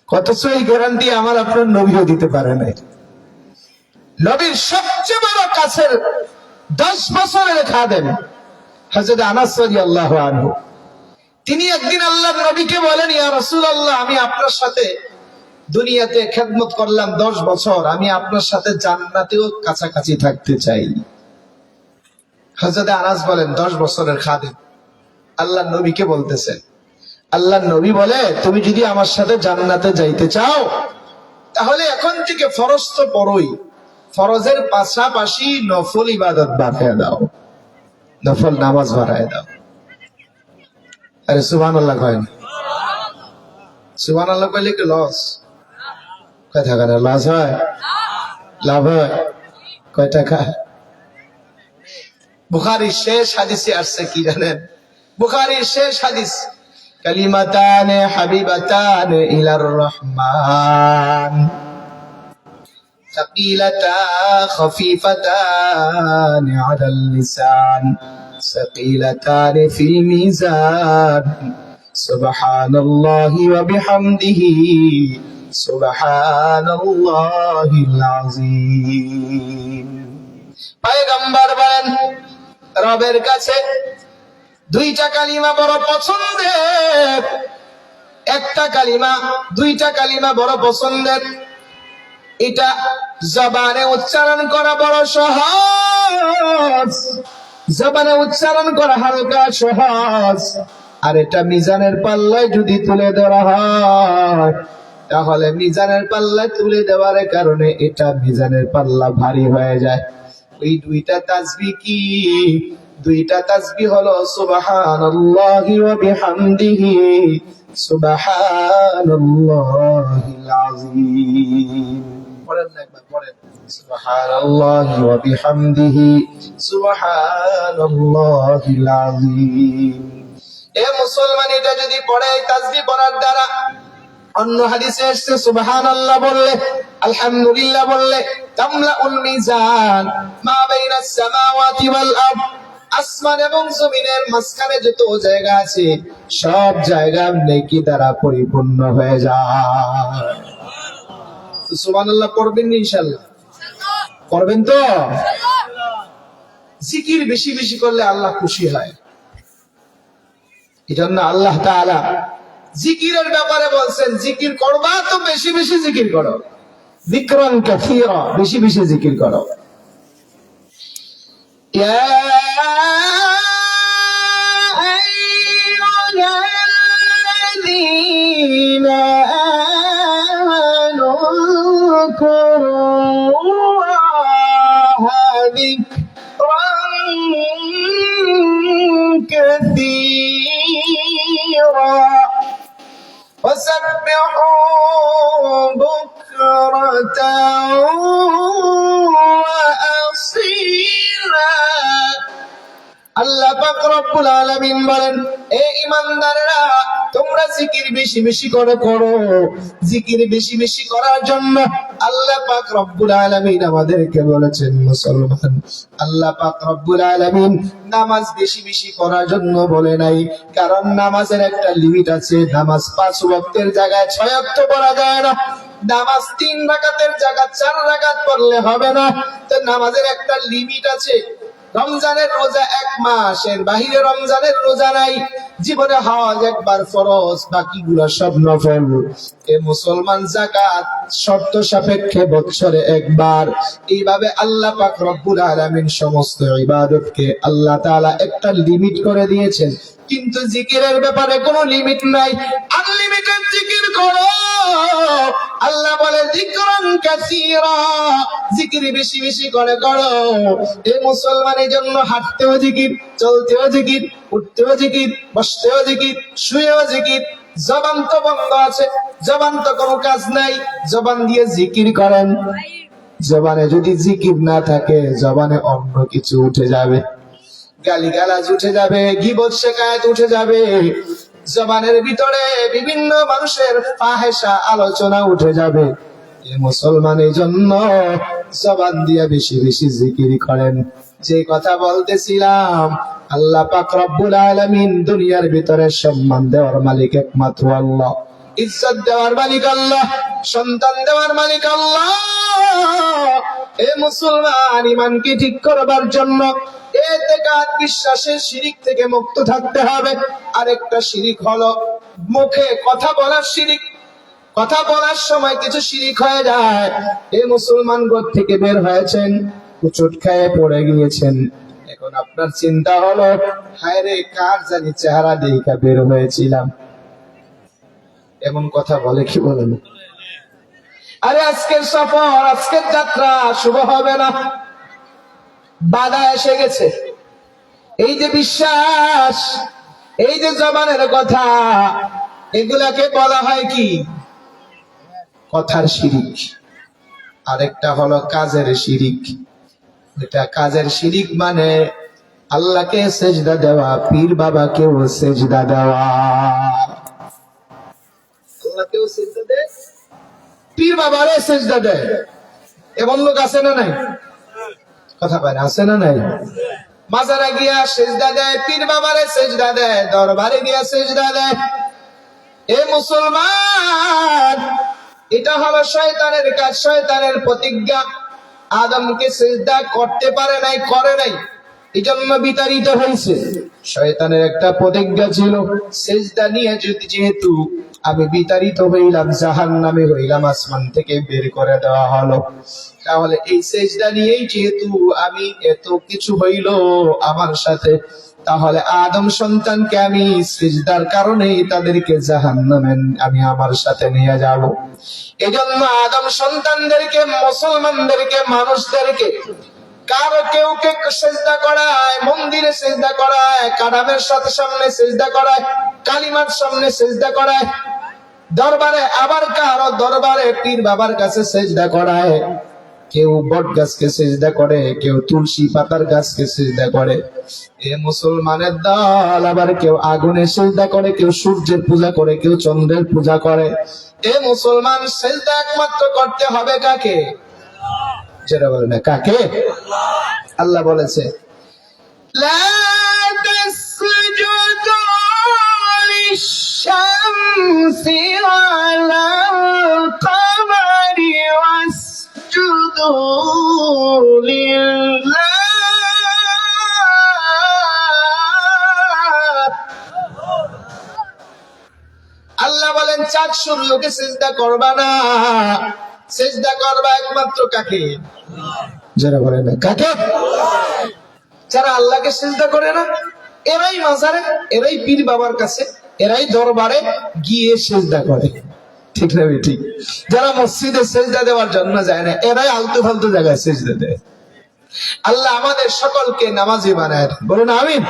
অথচ এই গ্যারান্টি আমার আপনার নবীও দিতে পারে নাই। নবীর সবচেয়ে বড় কাছের 10 বছরের খাদেম হযরত আনাস রাদিয়াল্লাহু আনহু, তিনি একদিন আল্লাহর নবীকে বলেন, ইয়া রাসূলুল্লাহ, আমি আপনার সাথে দুনিয়াতে খেদমত করলাম 10 বছর, আমি আপনার সাথে জান্নাতেও কাছাকাছি থাকতে চাই। হযরত আনাস বলেন 10 বছরের খাদেম আল্লাহর নবীকে বলতেছেন। আল্লাহর নবী বলে, তুমি যদি আমার সাথে জান্নাতে যাইতে চাও তাহলে এখন থেকে ফরজ তো পড়োই, ফরজের পাশাপাশি নফল ইবাদত বাড়ায় দাও, নফল নামাজ বাড়ায় দাও। আরে সুবহানাল্লাহ কয়েন, সুবহানাল্লাহ কইলে কি লস? কয় টাকা লস হয়? লাভ হয়? কয় টাকা? বুখারীর শেষ হাদিসে আসছে কি জানেন? বুখারীর শেষ হাদিস, কালিমাতানে হাবিবাতানে ইলার রহমান সাকিলাতা খফিফাতান আলাল লিসান সাকিলাতান ফিল মিজান সুবহানাল্লাহি ওয়া বিহামদিহি সুবহানাল্লাহিল আযীম। পয়গম্বর বলেন, রবের কাছে 2টা কালিমা বড় পছন্দের, একটা কালিমা, 2টা কালিমা বড় পছন্দের। এটা জবানে উচ্চারণ করা বড় সহজ, জবানে উচ্চারণ করা হালকা সহজ, আর এটা মিজানের পাল্লায় যদি তুলে ধরা হয় তাহলে মিজানের পাল্লায় তুলে দেওয়ার কারণে এটা মিজানের পাল্লা ভারী হয়ে যায়। ওই 2টা তাসবিহ কি? 2টা তাসবিহ হলো সুবহানাল্লাহি ওয়া বিহামদিহি সুবহানাল্লাহিল আযীম। পড়েন না একবার, পড়েন সুবহানাল্লাহি ওয়া বিহামদিহি সুবহানাল্লাহিল আযীম। এ মুসলমান, এটা যদি পড়ে, তাসবিহ পড়ার দ্বারা, অন্য হাদিসে এসেছে সুবহানাল্লাহ বললে, আলহামদুলিল্লাহ বললে, তামলাউল মিজান মা বাইনাস সামাওয়াতি ওয়াল আরদ, আসমান এবং জমিনের মাঝখানে যত জায়গা আছে সব জায়গা নেকি দ্বারা পরিপূর্ণ হয়ে যায়। তো সুবহানাল্লাহ পড়বেন ইনশাআল্লাহ, পড়বেন তো? জিকির বেশি বেশি করলে আল্লাহ খুশি হয়। এজন্য আল্লাহ তাআলা জিকিরের ব্যাপারে বলছেন, জিকির করবা তো বেশি বেশি জিকির করো, যিকরান কাসীরা, বেশি বেশি জিকির করো। ইয়া আইয়ুহাল্লাযীনা আমানু যকুরুল্লাহা যিকরান কাসীরা وسبحوا بكرة وأصيلا। আল্লাহ পাক রব্বুল আলামিন বলেন, এ ঈমানদাররা, তোমরা জিকির বেশি বেশি করো। জিকির বেশি বেশি করার জন্য আল্লাহ পাক রব্বুল আলামিন আমাদেরকে বলেছেন মুসলমান। আল্লাহ পাক রব্বুল আলামিন নামাজ বেশি বেশি করার জন্য বলে নাই, কারণ নামাজের একটা লিমিট আছে। নামাজ 5 ওয়াক্তের জায়গায় 6 ওয়াক্ত পড়া যায় না। নামাজ 3 রাকাতের জায়গায় 4 রাকাত পড়লে হবে না। তো নামাজের একটা লিমিট আছে। রমজানের রোজা 1 মাস, এর বাহিরে রমজানের রোজা নাই। জীবনে হজ একবার ফরজ, বাকিগুলো সব নফল। এ মুসলমান, যাকাত শর্ত সাপেক্ষে বছরে একবার। এইভাবে আল্লাহ পাক রব্বুল আলামিন সমস্ত ইবাদতকে আল্লাহ তাআলা একটা লিমিট করে দিয়েছেন। কিন্তু জিকিরের ব্যাপারে কোনো লিমিট নাই, আনলিমিটেড জিকির করো। আল্লাহ বলে যিকরান কাসীরা, জিকির বেশি বেশি করে করো। এই মুসলমানের জন্য হাঁটতেও জিকির, চলতেও জিকির, উঠতেও জিকির, বসতেও জিকির, শুয়েও জিকির। জবান তো বন্ধ আছে, জবান তো কোনো কাজ নাই, জবান দিয়ে জিকির করেন। জবানে যদি জিকির না থাকে, জবানে অন্য কিছু উঠে যাবে, গালিগালাজ উঠে যাবে, গীবত শিকায়েত উঠে যাবে, জবানের ভিতরে বিভিন্ন মানুষের ফাহেসা আলোচনা উঠে যাবে। এই মুসলমানের জন্য জবান দিয়ে বেশি বেশি জিকির করেন। যে কথা বলতেছিলাম, আল্লাহ পাক রব্বুল আলামিন দুনিয়ার ভিতরে সম্মান দেওয়ার মালিক একমাত্র আল্লাহ, ইজ্জত দেওয়ার মালিক আল্লাহ, সন্তান দেওয়ার মালিক আল্লাহ। এ মুসলমান, ইমানকে ঠিক করবার জন্য ইতিকাদ বিশ্বাসের শিরিক থেকে মুক্ত থাকতে হবে। আরেকটা শিরিক হলো মুখে কথা বলার শিরিক। কথা বলার সময় কিছু শিরিক হয়ে যায়। এই মুসলমান ঘর থেকে বের হয়েছেন, কুচুট খেয়ে পড়ে গিয়েছেন। এখন আপনার চিন্তা হলো, হায় রে, কার জানি চেহারা দেখে বের হয়েছিলাম। এমন কথা বলে কি বলে না? আরে আজকের সফর, আজকের যাত্রা শুভ হবে না, বাধা এসে গেছে। এই যে বিশ্বাস, এই যে জবানের কথা, এগুলাকে বলা হয় কি? কথার শিরিক। আরেকটা হলো কাজের শিরিক। এটা কাজের শিরিক মানে আল্লাহকে সেজদা দেওয়া, পীর বাবাকেও সেজদা দেওয়া। আল্লাহকেও সেজদা দেয়, পীর বাবারে সেজদা দেয়। এমন লোক আছে না নাই? কথা পায় না, আছে না নাই? মাজারে গিয়া সেজদা দেয়, পীর বাবারে সেজদা দেয়, দরবারে গিয়া সেজদা দেয়। এ মুসলমান, এটা হলো শয়তানের কাজ, শয়তানের প্রতিজ্ঞা। আদমকে সেজদা করতে পারে নাই, করে নাই, এজন্য বিতাড়িত হয়েছে। শয়তানের একটা প্রতিজ্ঞা ছিল, সেজদা নিয়ে যেহেতু আমি বিতাড়িত হইলাম, জাহান্নামে হইলাম, আসমান থেকে বের করে দেওয়া হলো, তাহলে এই সেজদা নিয়েই যেহেতু আমি এত কিছু হইল আমার সাথে, তাহলে আদম সন্তানকে আমি সিজদার কারণেই তাদেরকে জাহান্নামে আমি আমার সাথে নিয়ে যাব। এজন্য আদম সন্তানদেরকে, মুসলমানদেরকে, মানুষদেরকে কারো কেউ কে সিজদা করায়, মন্দিরে সিজদা করায়, কারামের সামনে সিজদা করায়, কালিমার সামনে সিজদা করায়, দরবারে, আবার কারো দরবারে পীর বাবার কাছে সিজদা করায়। কেউ বট গাছকে সিজদা করে, কেউ তুলসী পাতার গাছকে সিজদা করে। এ মুসলমানের দল আবার কেউ আগুনে সিজদা করে, কেউ সূর্যের পূজা করে, কেউ চন্দ্রের পূজা করে। এ মুসলমান, সিজদা একমাত্র করতে হবে কাকে? যেটা বলে না, কাকে? আল্লাহ বলেছে, লা তাসজুদু লিশ-শামসি ওয়ালাল কামারি ওয়াসজুদু লিল্লাহ। আল্লাহ বলেন, চাঁদ সূর্যকে সিজদা করবা না, সিজদা করবা একমাত্র কাকে? যারা বলে না, কাকে? যারা আল্লাহকে সিজদা করে না, এরাই মাজারে, এরাই পীর বাবার কাছে, এরাই দরবারে গিয়ে সিজদা করে। ঠিক না? ঠিক। যারা মসজিদে সিজদা দেওয়ার জন্য যায় না, এরাই আলতু ফালতু জায়গায় সিজদা দেয়। আল্লাহ আমাদের সকলকে নামাজি বানায় দেন, বলুন আমিন।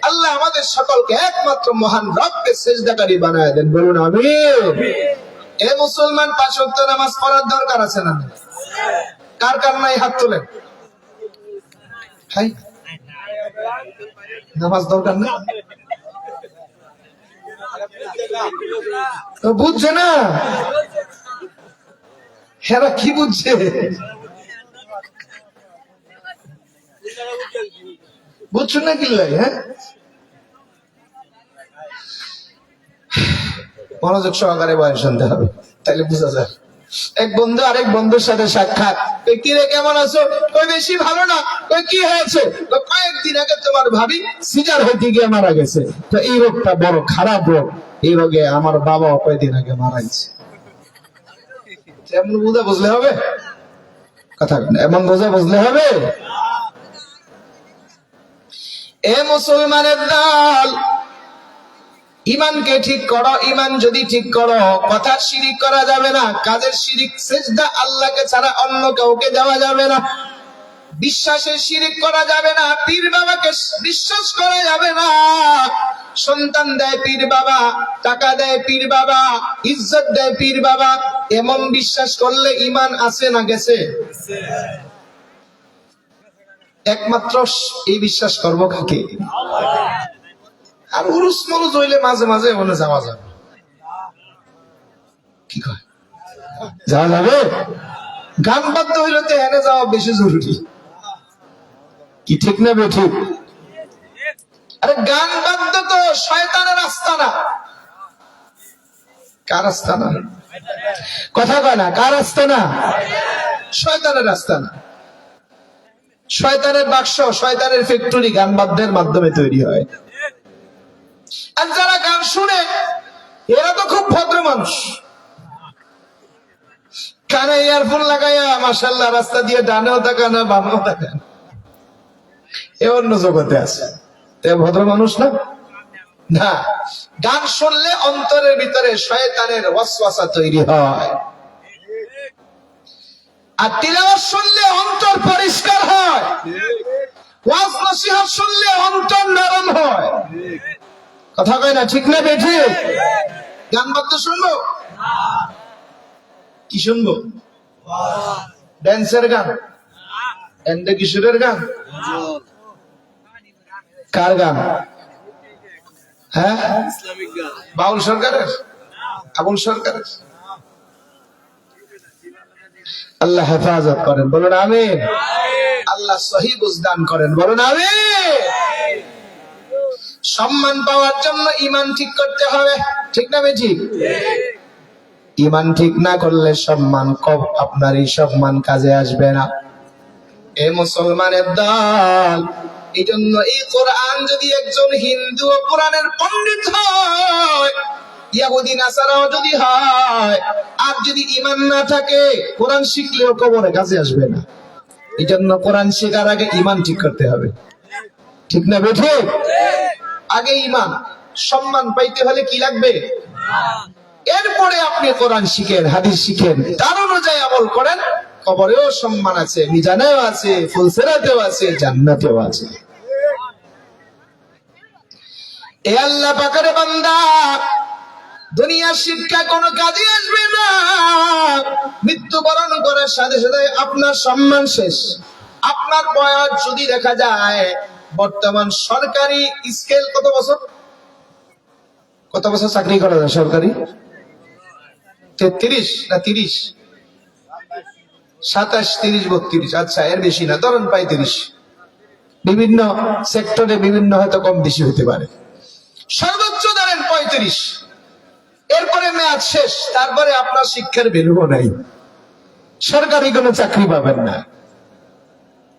আল্লাহ আমাদের সকলকে একমাত্র মহান রবকে সিজদাকারী বানায় দেন, বলুন আমিন। এ মুসলমান, 5 ওয়াক্ত নামাজ পড়ার দরকার আছে না? কার কার নাই হাত তোলেন। নামাজ দরকার না, বুঝছে না? হেরা কি বুঝছে? বুঝছো না কি লাগে? হ্যাঁ, মনোযোগ সহকারে বয়ান শুনতে হবে, তাহলে বুঝা যায়। এক বন্ধু আরেক বন্ধুর সাথে সাক্ষাৎ, কি রে কেমন আছো? কই বেশি ভালো না। কই কি হয়েছে? কয়েকদিন আগে তোমার ভাবি সিজার হইতে গিয়ে মারা গেছে। তো এই রোগটা বড় খারাপ রোগ, এই রোগে আমার বাবা কয়েকদিন আগে মারা গেছে। এমন বুঝা বুঝলে হবে কথা, এমন বোঝা বুঝলে হবে। এ মুসলমানের দল, ইমানকে ঠিক করো। ইমান যদি ঠিক করো, কথার শিরিক করা যাবে না, কাজের শিরিক, সিজদা আল্লাহকে ছাড়া অন্য কাউকে দেওয়া যাবে না, বিশ্বাসের শিরিক করা যাবে না, পীর বাবাকে বিশ্বাস করা যাবে না। সন্তান দেয় পীর বাবা, টাকা দেয় পীর বাবা, ইজ্জত দেয় পীর বাবা, এমন বিশ্বাস করলে ইমান আছে না গেছে? একমাত্র এই বিশ্বাস করবো কাকে? আর উরুস মরুজ হইলে মাঝে মাঝে ওখানে যাওয়া যাবে, কি কয় যাওয়া যাবে? গান বাদ্য হইলে তো এনে যাওয়া বেশি জরুরি, কি ঠিক না বেঠিক? আরে গান বাদ্য তো শয়তানের রাস্তা না। কার রাস্তা না? কথা কয় না, কার রাস্তা না? শয়তানের রাস্তা না। শয়তানের বাক্স, শয়তানের ফ্যাক্টরি গান বাদ্যের মাধ্যমে তৈরি হয়। আর যারা গান শুনে এরা তো খুব ভদ্র মানুষ, কানে ইয়ারফোন লাগাইয়া মাশাআল্লাহ রাস্তা দিয়ে ডানেও তাকান না বামেও তাকান, এ অন্য জগতে আছে। ভদ্র মানুষ না? না, গান শুনলে অন্তরের ভিতরে শয়তানের ওয়াসওয়াসা তৈরি হয়, আর তিলাওয়াত শুনলে অন্তর পরিষ্কার হয়, ওয়াজ নসিহত শুনলে অন্তর নরম হয়। কথা কয় না, ঠিক না বেঠিক? গান বাদ্য শুনবো? কি শুনবো? ড্যান্সের গান, এন্ডে কিশোরের গান, কার গান? হ্যাঁ, বাউল সরকারের, আবুল সরকারের। আল্লাহ হেফাজত করেন, বলুন আমিন। আল্লাহ সহি বুঝদান করেন, বলুন আমিন। সম্মান পাওয়ার জন্য ইমান ঠিক করতে হবে, ঠিক না বেঠিক? ইমান ঠিক না করলে সম্মান কব, আপনার এই সম্মান কাজে আসবে না। এ মুসলমানের দল, এই জন্য এই কোরআন যদি একজন হিন্দু ও কোরআনের পণ্ডিত হয়, ইহুদি নাসারাও যদি হয়, আর যদি ইমান না থাকে, কোরআন শিখলেও কবরে কাজে আসবে না। এই জন্য কোরআন শেখার আগে ইমান ঠিক করতে হবে, ঠিক না বেঠিক? আগে ইমান। সম্মান পাইতে হলে কি লাগবে? এরপরে আপনি কোরআন শিখেন, হাদিস শিখেন, তার অনুযায়ী আমল করেন, কবরেও সম্মান আছে, মিজানেও আছে, ফুলসিরাতেও আছে, জান্নাতেও আছে। এ আল্লাহ পাকের বান্দা, দুনিয়ার শিক্ষা কোনো কাজে আসবে না। মৃত্যুবরণ করার সাথে সাথে আপনার সম্মান শেষ। আপনার বয়স যদি দেখা যায়, বর্তমান সরকারি স্কেল কত বছর? কত বছর চাকরি করা যায় সরকারি? 33 না 30? 27, 30, 32, আচ্ছা এর বেশি না, ধরুন 35। বিভিন্ন সেক্টরে বিভিন্ন হয়তো কম বেশি হতে পারে, সর্বোচ্চ ধরেন 35। এরপরে মেয়াদ শেষ, তারপরে আপনার শিক্ষার ভ্যালুও নাই, সরকারি কোনো চাকরি পাবেন না।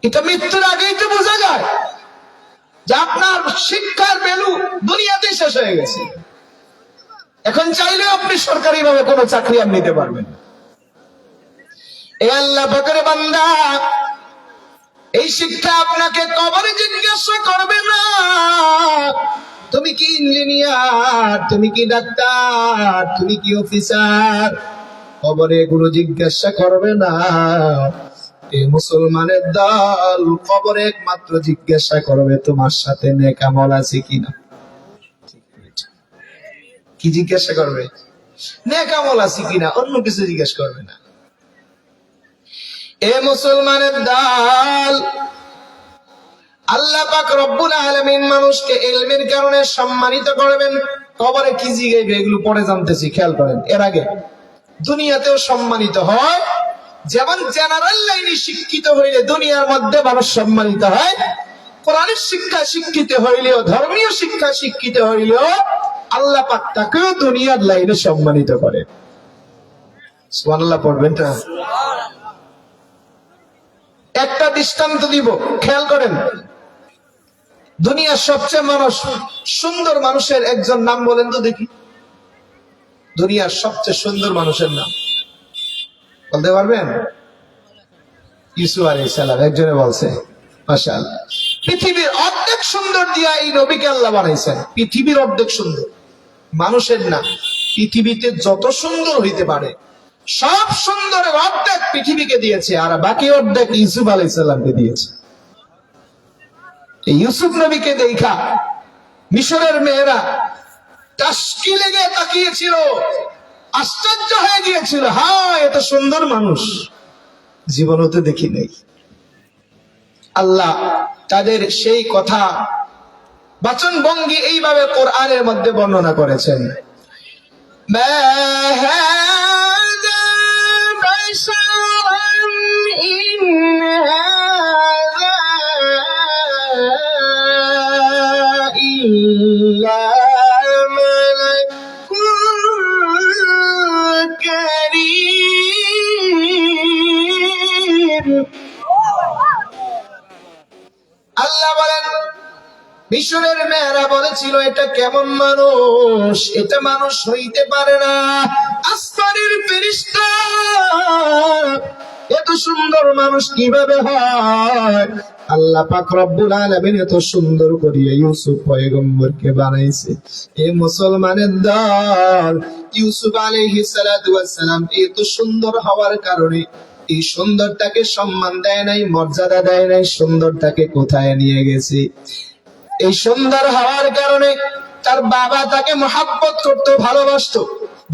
এটা মৃত্যুর আগেই তো বোঝা যায় যে আপনার শিক্ষার ভ্যালু দুনিয়াতে শেষ হয়ে গেছে। এখন চাইলেও আপনি সরকারি ভাবে কোনো চাকরি আর নিতে পারবেন না। এ আল্লাহ পাকের বান্দা, এই শিক্ষা আপনাকে কবরে জিজ্ঞাসা করবে না তুমি কি ইঞ্জিনিয়ার, তুমি কি ডাক্তার, তুমি কি অফিসার, কবরে এগুলো জিজ্ঞাসা করবে না। এই মুসলমানের দল, কবরে একমাত্র জিজ্ঞাসা করবে তোমার সাথে নেক আমল আছে কিনা। কি জিজ্ঞাসা করবে? নেক আমল আছে কিনা, অন্য কিছু জিজ্ঞাসা করবে না। এ মুসলমানের দল, আল্লাহ পাক রব্বুল আলামিন মানুষকে ইলমের কারণে সম্মানিত করবেন। কবরে কি জিজ্ঞাসা, এগুলো পরে জানতেছি, খেয়াল করেন। এর আগে দুনিয়াতেও সম্মানিত হয়, যেমন জেনারেল লাইনে শিক্ষিত হইলে দুনিয়ার মধ্যে মানুষ সম্মানিত হয়, কোরআনের শিক্ষা শিক্ষিত হইলেও, ধর্মীয় শিক্ষা শিক্ষিত হইলেও আল্লাহ পাক তাকেও দুনিয়ার লাইনে সম্মানিত করে। সুবহানাল্লাহ পড়বেন না? একটা দৃষ্টান্ত দিব, খেয়াল করেন। দুনিয়ার সবচেয়ে সুন্দর মানুষের একজন নাম বলেন তো দেখি। দুনিয়ার সবচেয়ে সুন্দর মানুষের নাম বলতে পারবেন? ইউসুফ আলাইহিস সালাম, একজনে বলছে। মাশাআল্লাহ। পৃথিবীর অর্ধেক সুন্দর দিয়া এই নবীকে আল্লাহ বানাইছেন, পৃথিবীর অর্ধেক সুন্দর। মানুষের না, পৃথিবীতে যত সুন্দর হইতে পারে সব সুন্দরের অর্ধেক পৃথিবীকে দিয়েছে, আর বাকি অর্ধেক ইউসুফ আলাইহিস সালামকে দিয়েছে। এই ইউসুফ নবীকে দেখা মিশরের মেয়েরা টাসকি লেগে তাকিয়েছিল, আশ্চর্য হয়ে গিয়েছিল, হ্যাঁ এত সুন্দর মানুষ জীবনও তো দেখি নাই। আল্লাহ তাদের সেই কথা বাচন ভঙ্গি এইভাবে কোরআনের মধ্যে বর্ণনা করেছেন। মা হাযা বাশারান ইন হাযা ইল্লা মালাকুন কারীম। আল্লাহ বলেন, মিশরের মেয়েরা বলেছিল এটা কেমন মানুষ, এটা মানুষ হইতে পারে না, আসমানের ফেরেশতা, এত সুন্দর মানুষ কিভাবে হয়? আল্লাহ পাক রব্বুল আলামিন এত সুন্দর করিয়া ইউসুফ পয়গম্বরকে বানাইছে। এই মুসলমানের দল ইউসুফ আলাইহিস সালাতু ওয়াস সালাম এত সুন্দর হওয়ার কারণে এই সুন্দরটাকে সম্মান দেয় নাই, মর্যাদা দেয় নাই। সুন্দরটাকে কোথায় নিয়ে গেছে? এই সুন্দর হওয়ার কারণে তার বাবা তাকে মহাব্বত করতো, ভালোবাসতো।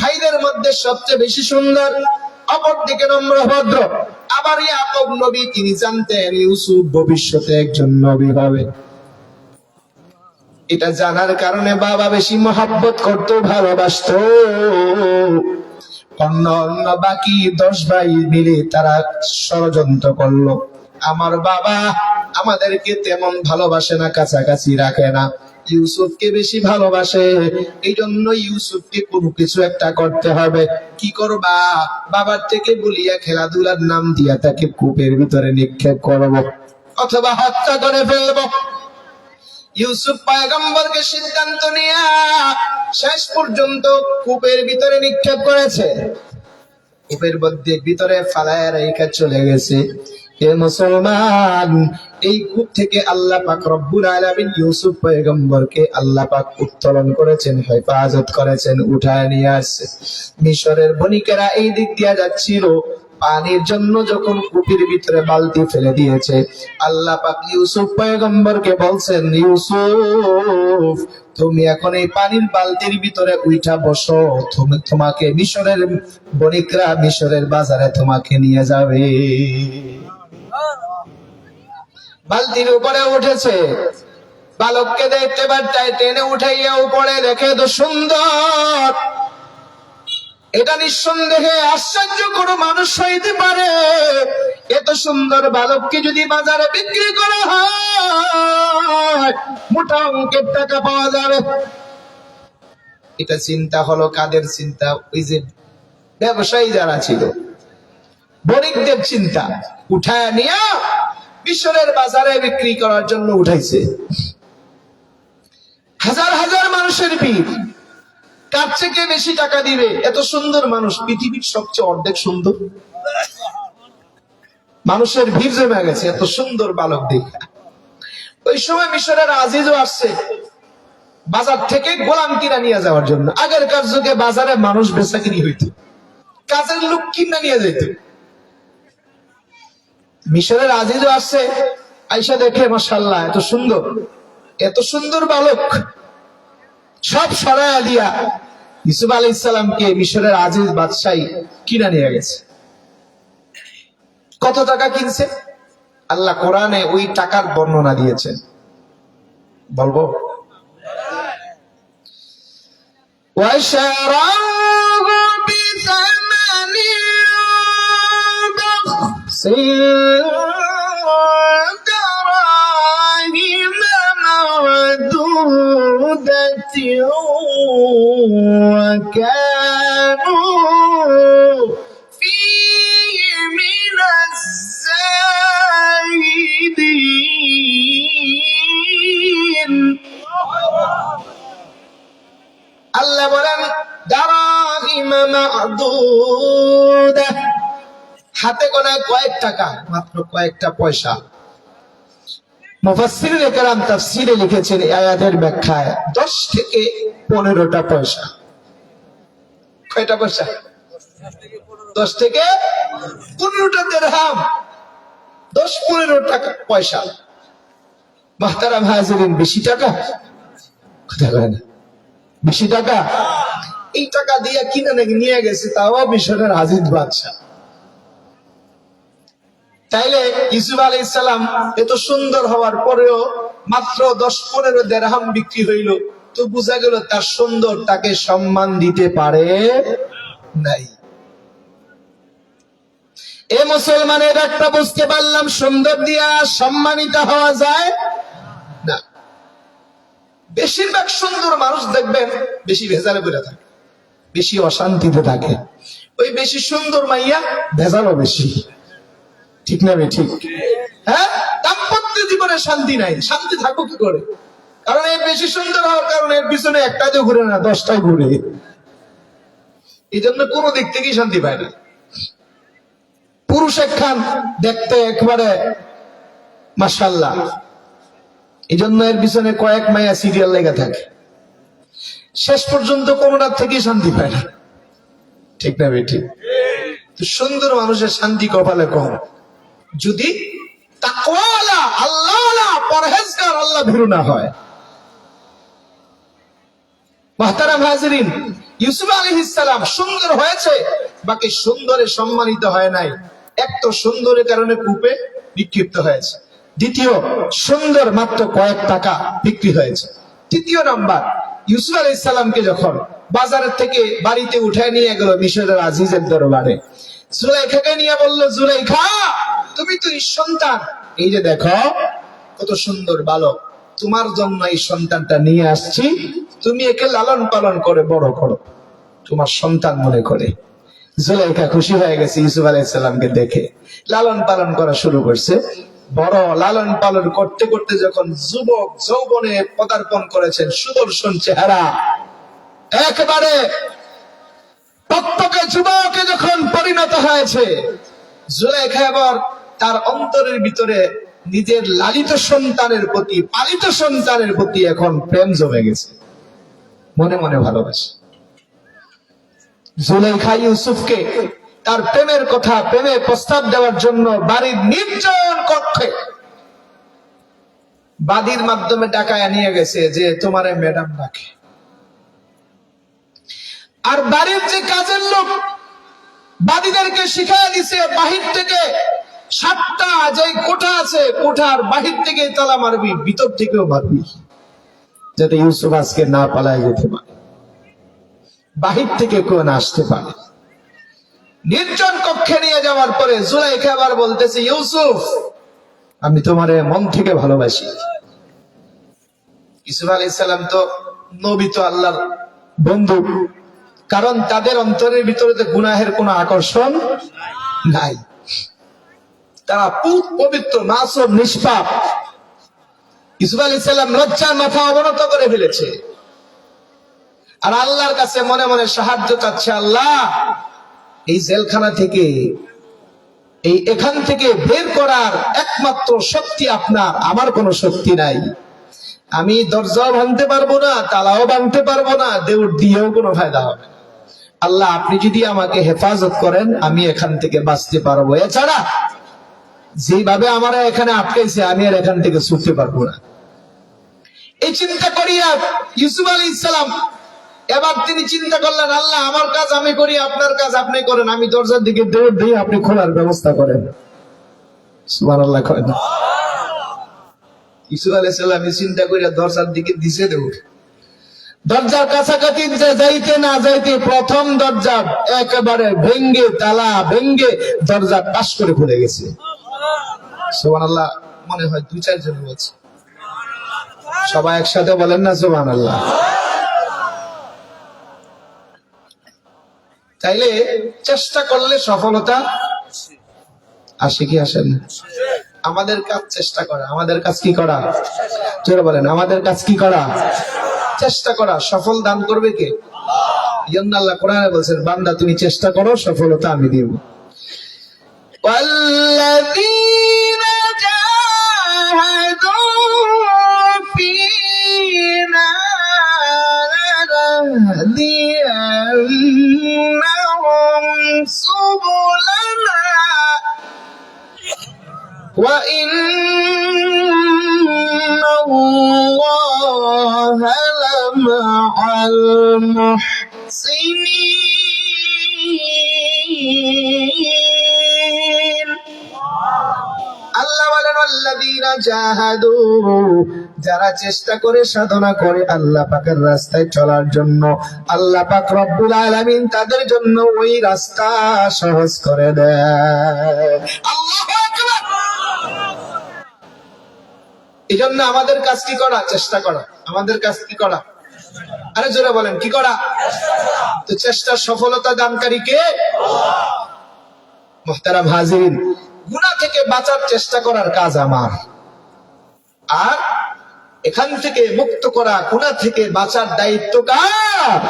ভাইদের মধ্যে সবচেয়ে বেশি সুন্দর, অপরদিকে নম্র ভদ্র। আবার ইয়াকুব নবী, তিনি জানতেন ইউসুফ ভবিষ্যতে একজন নবী হবে। এটা জানার কারণে বাবা বেশি মহাব্বত করতো, ভালোবাসতো। অন্য অন্য বাকি 10 ভাই মিলে তারা ষড়যন্ত্র করলো, আমার বাবা আমাদেরকে তেমন ভালোবাসে না, কাছাকাছি রাখে না, ইউসুফকে বেশি ভালোবাসে। এই জন্য ইউসুফকে কোনো কিছু একটা করতে হবে। কি করবা? বাবার থেকে বলিয়া খেলাধুলার নাম দিয়া তাকে কূপের ভিতরে নিক্ষেপ করব, অথবা হত্যা করে ফেলবো। ইউসুফ পয়গম্বরকে সিদ্ধান্ত নিয়ে শেষ পর্যন্ত কূপের ভিতরে নিক্ষেপ করেছে, কূপের ভিতরে ফালায় রেখে চলে গেছে। হে মুসলমান, এই কূপ থেকে আল্লাহ পাক রব্বুল আলামিন ইউসুফ পয়গম্বরকে আল্লাহ পাক উত্তোলন করেছেন, হেফাজত করেছেন, উঠায় নিয়ে আসছে। মিশরের বণিকেরা এই দিক দিয়ে যাচ্ছিল, পানির জন্য যখন কূপের ভিতরে বালতি ফেলে দিয়েছে, আল্লাহ পাক ইউসুফ পয়গম্বরকে বলছেন, ইউসুফ তুমি এখন এই পানির বালতির ভিতরে উঠা বসো, তোমাকে মিশরের বণিকরা মিশরের বাজারে তোমাকে নিয়ে যাবে। বালতির উপরে উঠেছে, বালককে দেখতে পারতায় টেনে উঠাইয়া উপরে দেখে তো সুন্দর। এটা নিঃসন্দেহে আশ্চর্য কোনো মানুষ হইতে পারে। এত সুন্দর বালককে যদি বাজারে বিক্রি করা হয়, মোটা অঙ্কের টাকা পাওয়া যাবে। এটা চিন্তা হলো কাদের চিন্তা? ওই যে ব্যবসায়ী যারা ছিল, বণিকদের চিন্তা। উঠায় নিয়ে মিশরের বাজারে বিক্রি করার জন্য উঠাইছে। হাজার হাজার মানুষের ভিড়, কার থেকে বেশি টাকা দিবে? এত সুন্দর মানুষ, পৃথিবীর সবচেয়ে অর্ধেক সুন্দর মানুষের ভিড় জমে গেছে এত সুন্দর বালক দেখা। ওই সময় মিশরের আজিজও আসছে বাজার থেকে গোলাম কিনা নিয়ে যাওয়ার জন্য। আগেরকার যুগে বাজারে মানুষ বেচা কিনি হইত, কাজের লোক কিনা নিয়ে যেত। মিশরের আজিজও আসছে, আইসা দেখে মাশাআল্লাহ এত সুন্দর, এত সুন্দর বালক, সব সরাইয়া দিয়া ইউসুফ আলাইহিস সালামকে মিশরের আজিজ বাদশাহী কিনা নিয়ে গেছে। কত টাকা কিনছে? আল্লাহ কোরআনে ওই টাকার বর্ণনা দিয়েছেন, বলবো? وَشَرَوْهُ بِثَمَنٍ بَخْسٍ دَرَاهِمَ مَعْدُودَةٍ وَكَانُوا فِيهِ مِنَ الزَّاهِدِينَ। আল্লাহ বলেন দারাহিমা মা'দুদা, হাতে গোনা কয়েক টাকা, মাত্র কয়েকটা পয়সা। মুফাসসিরিনে কেরাম তাফসীরে লিখেছেন এই আয়াতের ব্যাখ্যায় 10 থেকে 15টা পয়সা। কয়টা পয়সা? 10 থেকে 15টা দিরহাম, 10-15 টাকা পয়সা। মুহতারাম হাজিরিন, বেশি টাকা? কথা বলেন না, বেশি টাকা? এই টাকা দিয়ে কিনে নাকি নিয়ে গেছে, তাও মিশরের আজিজ বাদশা। তাইলে ইউসুফ আলাইহিস সালাম এত সুন্দর হওয়ার পরেও মাত্র 10-15 দিরহাম বিক্রি হইল, তো বোঝা গেল তার সুন্দর তাকে সম্মান দিতে পারে নাই। এ মুসলমানের একটা বুঝতে পারলাম, সুন্দর দিয়া সম্মানিত হওয়া যায় না। বেশিরভাগ সুন্দর মানুষ দেখবেন বেশি ভেজালে পড়ে থাকে, বেশি অশান্তিতে থাকে। ওই বেশি সুন্দর মাইয়া ভেজালও বেশি, ঠিক না? ঠিক। হ্যাঁ, দাম্পত্য জীবনে শান্তি নাই, শান্তি থাকো কি করে? কারণ এর বেশি সুন্দর হওয়ার কারণে এর পিছনে একটাই তো ঘুরে না, 10টাই ঘুরে। এই জন্য কোনো দিক থেকেই শান্তি পায় না। পুরুষ একখান দেখতে একবারে মাশাআল্লাহ, এই জন্য এর পিছনে কয়েক মাইয়া সিরিয়াল লেগে থাকে, শেষ পর্যন্ত কোনোটার থেকেই শান্তি পায় না, ঠিক না? ঠিক। তো সুন্দর মানুষের শান্তি কপালে কম, যদি তাকওয়ালা, আল্লাহওয়ালা, পরহেজগার, আল্লাহ ভীরু না হয়। মুহতারাম হাজিরিন, ইউসুফ আলাইহিস সালাম সুন্দর হয়েছে, বাকি সুন্দরে সম্মানিত হয় নাই। এক তো সুন্দরের কারণে কূপে নিক্ষিপ্ত হয়েছে, দ্বিতীয় সুন্দর মাত্র কয়েক টাকা বিক্রি হয়েছে। তৃতীয় নাম্বার, ইউসুফ আলাইহিস সালামকে যখন বাজারের থেকে বাড়িতে উঠায় নিয়ে গেল মিশরের আজিজের দরবারে, জুলাইখাকে নিয়ে বলল, জুলাইখা, তুমি তো সন্তান, এই যে দেখো কত সুন্দর বালক, তোমার জন্য এই সন্তানটা নিয়ে আসছি, তুমি একে লালন পালন করে বড় করো, তোমার সন্তান মনে করে। জুলাইখা খুশি হয়ে গেছে ইউসুফ আলাইহিস সালামকে দেখে, লালন পালন করা শুরু করছে। বড় লালন পালন করতে করতে যখন যুবক যৌবনে পদার্পণ করেছেন, সুদর্শন চেহারা, একেবারে টকটকে যুবকে যখন পরিণত হয়েছে, জুলাইখা এবার তার অন্তরের ভিতরে নিজের লালিত সন্তানের প্রতি, পালিত সন্তানের প্রতি এখন প্রেম জমে গেছে, মনে মনে ভালোবাসে। জুলাইখা ইউসুফকে তার প্রেমের কথা, প্রেমের প্রস্তাব দেওয়ার জন্য বাড়ির নির্জন কক্ষে বাদীর মাধ্যমে ডাকায় নিয়ে গেছে যে তোমারে ম্যাডাম ডাকে। আর বাড়ির যে কাজের লোক বাদীদেরকে শিখাই দিছে, বাহির থেকে 7টা যে কোঠা আছে, কোঠার বাহির থেকে তালা মারবি, ভিতর থেকেও মারবি, যাতে ইউসুফ আজকে না পালায় যেতে পারে, বাহির থেকে কেউ না আসতে পারে। নির্জন কক্ষে নিয়ে যাওয়ার পরে জুলাইখা আবার বলতেছে, ইউসুফ, আমি তোমারে মন থেকে ভালোবাসি। ইউসুফ আলাইহিস সালাম তো নবী, তো আল্লাহর বন্ধু, কারণ তাদের অন্তরের ভিতরে তো গুনাহের কোনো আকর্ষণ নাই, তারা পবিত্র, মাসুম, নিষ্পাপ। ইউসুফ আলাইহিস সালাম লজ্জার মাথা অবনত করে ফেলেছে, আর আল্লাহর কাছে মনে মনে সাহায্য চাচ্ছে, আল্লাহ, এই জেলখানা থেকে, এখান থেকে বের করার একমাত্র শক্তি আপনার, আমার কোনো শক্তি নাই। আমি দরজাও ভাঙতে পারবো না, তালাও ভাঙতে পারবো না, দেউর দিয়েও কোনো ফায়দা হবে না। আল্লাহ, আপনি যদি আমাকে হেফাজত করেন, আমি এখান থেকে বাঁচতে পারবো, এছাড়া যেভাবে আমরা এখানে আটকেছে, আমি আর এখান থেকে ছুটতে পারবো না। এই চিন্তা করিয়া ইউসুফ আলাইহিস সালাম এবার তিনি চিন্তা করলেন, আল্লাহ, আমার কাজ আমি করি, আপনার কাজ আপনি করেন, আমি দরজার দিকে দৌড় দিয়ে আপনি খোলার ব্যবস্থা করেন। সুবহানাল্লাহ। ইউসুফ আলাইহিস সালাম চিন্তা করিয়া দরজার দিকে দিছে দৌড়। দরজার কাছাকাছি যাইতে না যাইতে প্রথম দরজা একেবারে ভেঙ্গে, তালা ভেঙ্গে দরজা টাস করে খুলে গেছে। সুবহানাল্লাহ। মনে হয় 2-4 জন বলছে, সবাই একসাথে বলেন না সুবহানাল্লাহ। তাইলে চেষ্টা করলে সফলতা আসে কি আসে না? আমাদের কাজ চেষ্টা করা, আমাদের কাজ কি করা? জোরে বলেন, আমাদের কাজ কি করা? চেষ্টা করা। সফল দান করবে কে? আল্লাহ কোরআনে বলছেন, বান্দা তুমি চেষ্টা করো, সফলতা আমি দিব। والذين جاهدوا المحسنين আল্লাহ বলেন আল্লাযীনা জাহাদু, যারা চেষ্টা করে সাধনা করে আল্লাহ পাকের রাস্তায় চলার জন্য, আল্লাহ পাক রব্বুল আলামিন তাদের জন্য ওই রাস্তা সহজ করে দেয়। আল্লাহু আকবার। এজন্য আমাদের কাজ কি করা? চেষ্টা করা। আমাদের কাজ কি করা? আরে জোরে বলেন, কি করা? তো চেষ্টার সফলতা দানকারী কে? মুহতারাম হাজিরিন, গুনাহ থেকে বাঁচার চেষ্টা করার কাজ আমার, আর এখান থেকে মুক্ত করা, গুনাহ থেকে বাঁচার দায়িত্ব কার?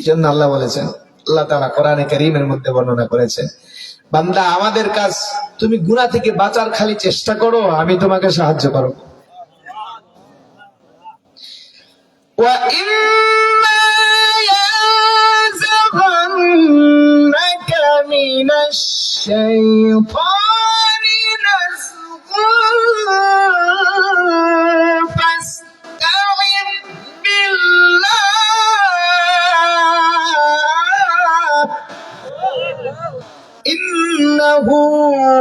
এজন্য আল্লাহ বলেছেন, আল্লাহ তাআলা কোরআনে কারীমের মধ্যে বর্ণনা করেছেন, বান্দা আমাদের কাজ তুমি গুনাহ থেকে বাঁচার খালি চেষ্টা করো, আমি তোমাকে সাহায্য করব। ওয়া ইম্মা ইয়াযগন্নাকা মিনাশ শাইতানি নাযগুন ফাস্তাইয বিল্লাহ ইন্নাহু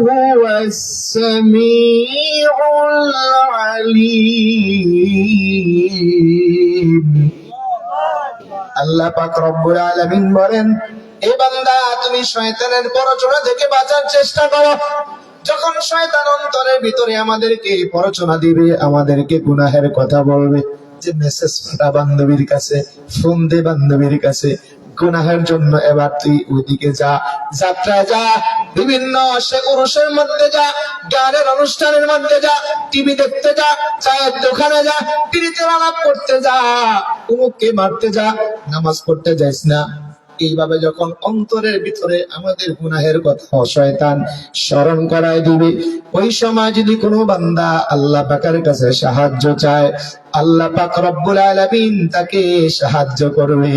হুয়াস সামিউল আলীম। আল্লাহ পাক রব্বুল আলামিন বলেন, এ বান্দা তুমি শয়তানের প্ররোচনা থেকে বাঁচার চেষ্টা করো। যখন শয়তান অন্তরের ভিতরে আমাদেরকে প্ররোচনা দিবে, আমাদেরকে গুনাহের কথা বলবে, যে মেসেজ পাঠা বান্ধবীর কাছে, ফোন দে বান্ধবীর কাছে, গুনাহের জন্য এবার তুই ওইদিকে যা, যাত্রায় যা, বিভিন্ন উরুসের মধ্যে যা, গানের অনুষ্ঠানের মধ্যে যা, টিভি দেখতে যা, চায়ের দোকানে যা, পিরিতের আলাপ করতে যা, উমুককে মারতে যা, নামাজ পড়তে যাইস না। এইভাবে যখন অন্তরের ভিতরে আমাদের গুনাহের কথা শয়তান স্মরণ করায় দিবে, ওই সময় যদি কোনো বান্দা আল্লাহ পাকের কাছে সাহায্য চায়, আল্লাহ পাক রব্বুল আলামিন তাকে সাহায্য করবে।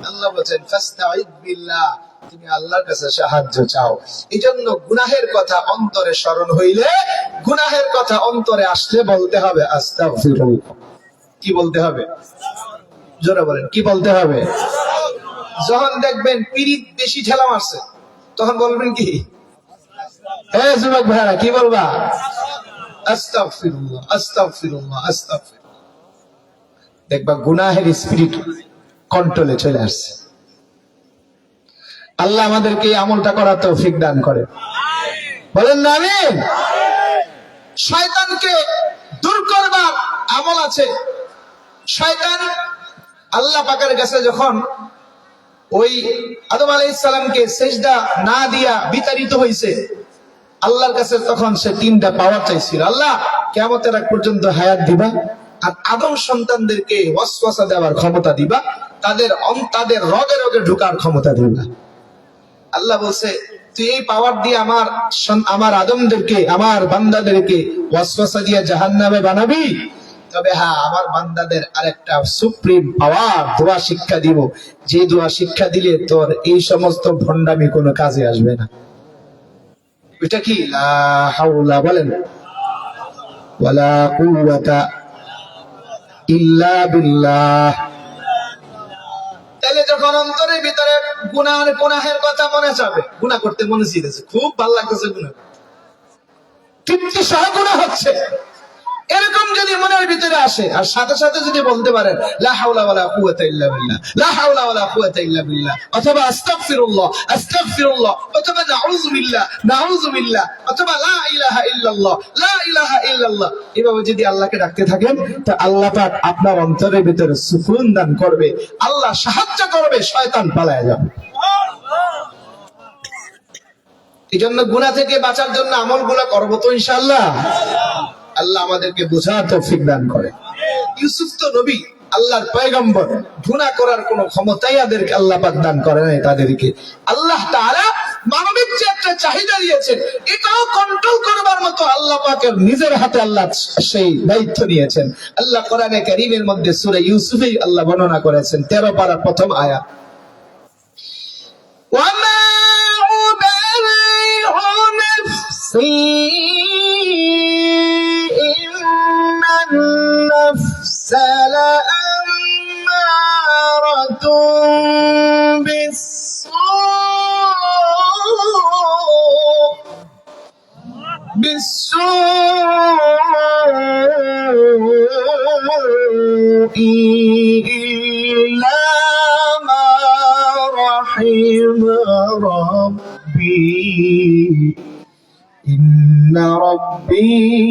আল্লাহ বলেন ফাস্তাইয বিল্লাহ, তুমি আল্লাহর কাছে সাহায্য চাও। এইজন্য গুনাহের কথা অন্তরে স্মরণ হইলে, গুনাহের কথা অন্তরে আসলে বলতে হবে আস্তাগফিরুল্লাহ। কি বলতে হবে? জোরে বলেন, কি বলতে হবে? যখন দেখবেন পীড়িত বেশি ঠেলা মারছে, তখন বলবেন কি? যুবক ভাইরা, কি বলবা? আস্তাগফিরুল্লাহ, আস্তাগফিরুল্লাহ, আস্তাগফিরুল্লাহ। দেখবা গুনাহের স্পিরিট কন্ট্রোলে চলে আসছে। আল্লাহ আমাদেরকে এই আমলটা করার তৌফিক দান করে, বলেন না আমিন। শয়তানকে দূর করবার আমল আছে। শয়তান আল্লাহ পাকের কাছে যখন ওই আদম আলাইহিস সালামকে সিজদা না দিয়া বিতাড়িত হইছে, আল্লাহর কাছে তখন সে তিনটা পাওয়ার চাইছিল। আল্লাহ, কিয়ামতের আগ পর্যন্ত হায়াত দিবা, আর আদম সন্তানদেরকে ওয়াসওয়াসা দেওয়ার ক্ষমতা দিবা, তাদের রগে রগে ঢোকার ক্ষমতা দিবা। আল্লাহ বলছে, তুই এই পাওয়ার দিয়ে আমার আদমদেরকে, আমার বান্দাদেরকে ওয়াসওয়াসা দিয়ে জাহান্নামে বানাবি, তবে হ্যাঁ, আমার বান্দাদের আরেকটা সুপ্রিম পাওয়ার দোয়া শিক্ষা দিব, যে দোয়া শিক্ষা দিলে তোর এই সমস্ত ভণ্ডামি কোনো কাজে আসবে না। এটা কি? লা হাওলা, বলেন, ওয়ালা কুওয়াতা ইল্লা বিল্লাহ। তাহলে যখন অন্তরের ভিতরে গুনাহের কথা মনে যাবে, গুনাহ করতে মনে চাইতেছে, খুব ভালো লাগতেছে, গুনাহ তৃপ্তি সহ গুনাহ হচ্ছে, এরকম যদি মনের ভিতরে আসে, আর সাথে সাথে যদি বলতে পারেন লা হাওলা ওয়ালা কুওয়াতা ইল্লা বিল্লাহ, লা হাওলা ওয়ালা কুওয়াতা ইল্লা বিল্লাহ, অথবা আস্তাগফিরুল্লাহ, আস্তাগফিরুল্লাহ, অথবা নাউযু বিল্লাহ, নাউযু বিল্লাহ, অথবা লা ইলাহা ইল্লাল্লাহ, লা ইলাহা ইল্লাল্লাহ, এভাবে যদি আল্লাহকে ডাকতে থাকেন, তো আল্লাহ পাক আপনার অন্তরের ভিতরে সুকুন দান করবে, আল্লাহ সাহায্য করবে, শয়তান পালায় যাবে। এই জন্য গুনাহ থেকে বাঁচার জন্য আমলগুলো করবো তো ইনশাআল্লাহ। আল্লাহ আমাদেরকে বোঝার তৌফিক দান করে। ইউসুফ তো নবী, আল্লাহর পয়গম্বর, গুনাহ করার কোনো ক্ষমতাই আল্লাহ পাক দান করে নাই তাদেরকে। আল্লাহ তাআলা মানবিক যে একটা চাহিদা দিয়েছেন, এটাও কন্ট্রোল করবার মতো আল্লাহ পাকের নিজের হাতে আল্লাহ সেই দায়িত্ব নিয়েছেন। আল্লাহ কোরআনে কারীমের মধ্যে সূরা ইউসুফে আল্লাহ বর্ণনা করেছেন 13 পারার প্রথম আয়াত, ওয়ামা উবারিহু নাফসি بالسوء إلا ما رحم ربي إن ربي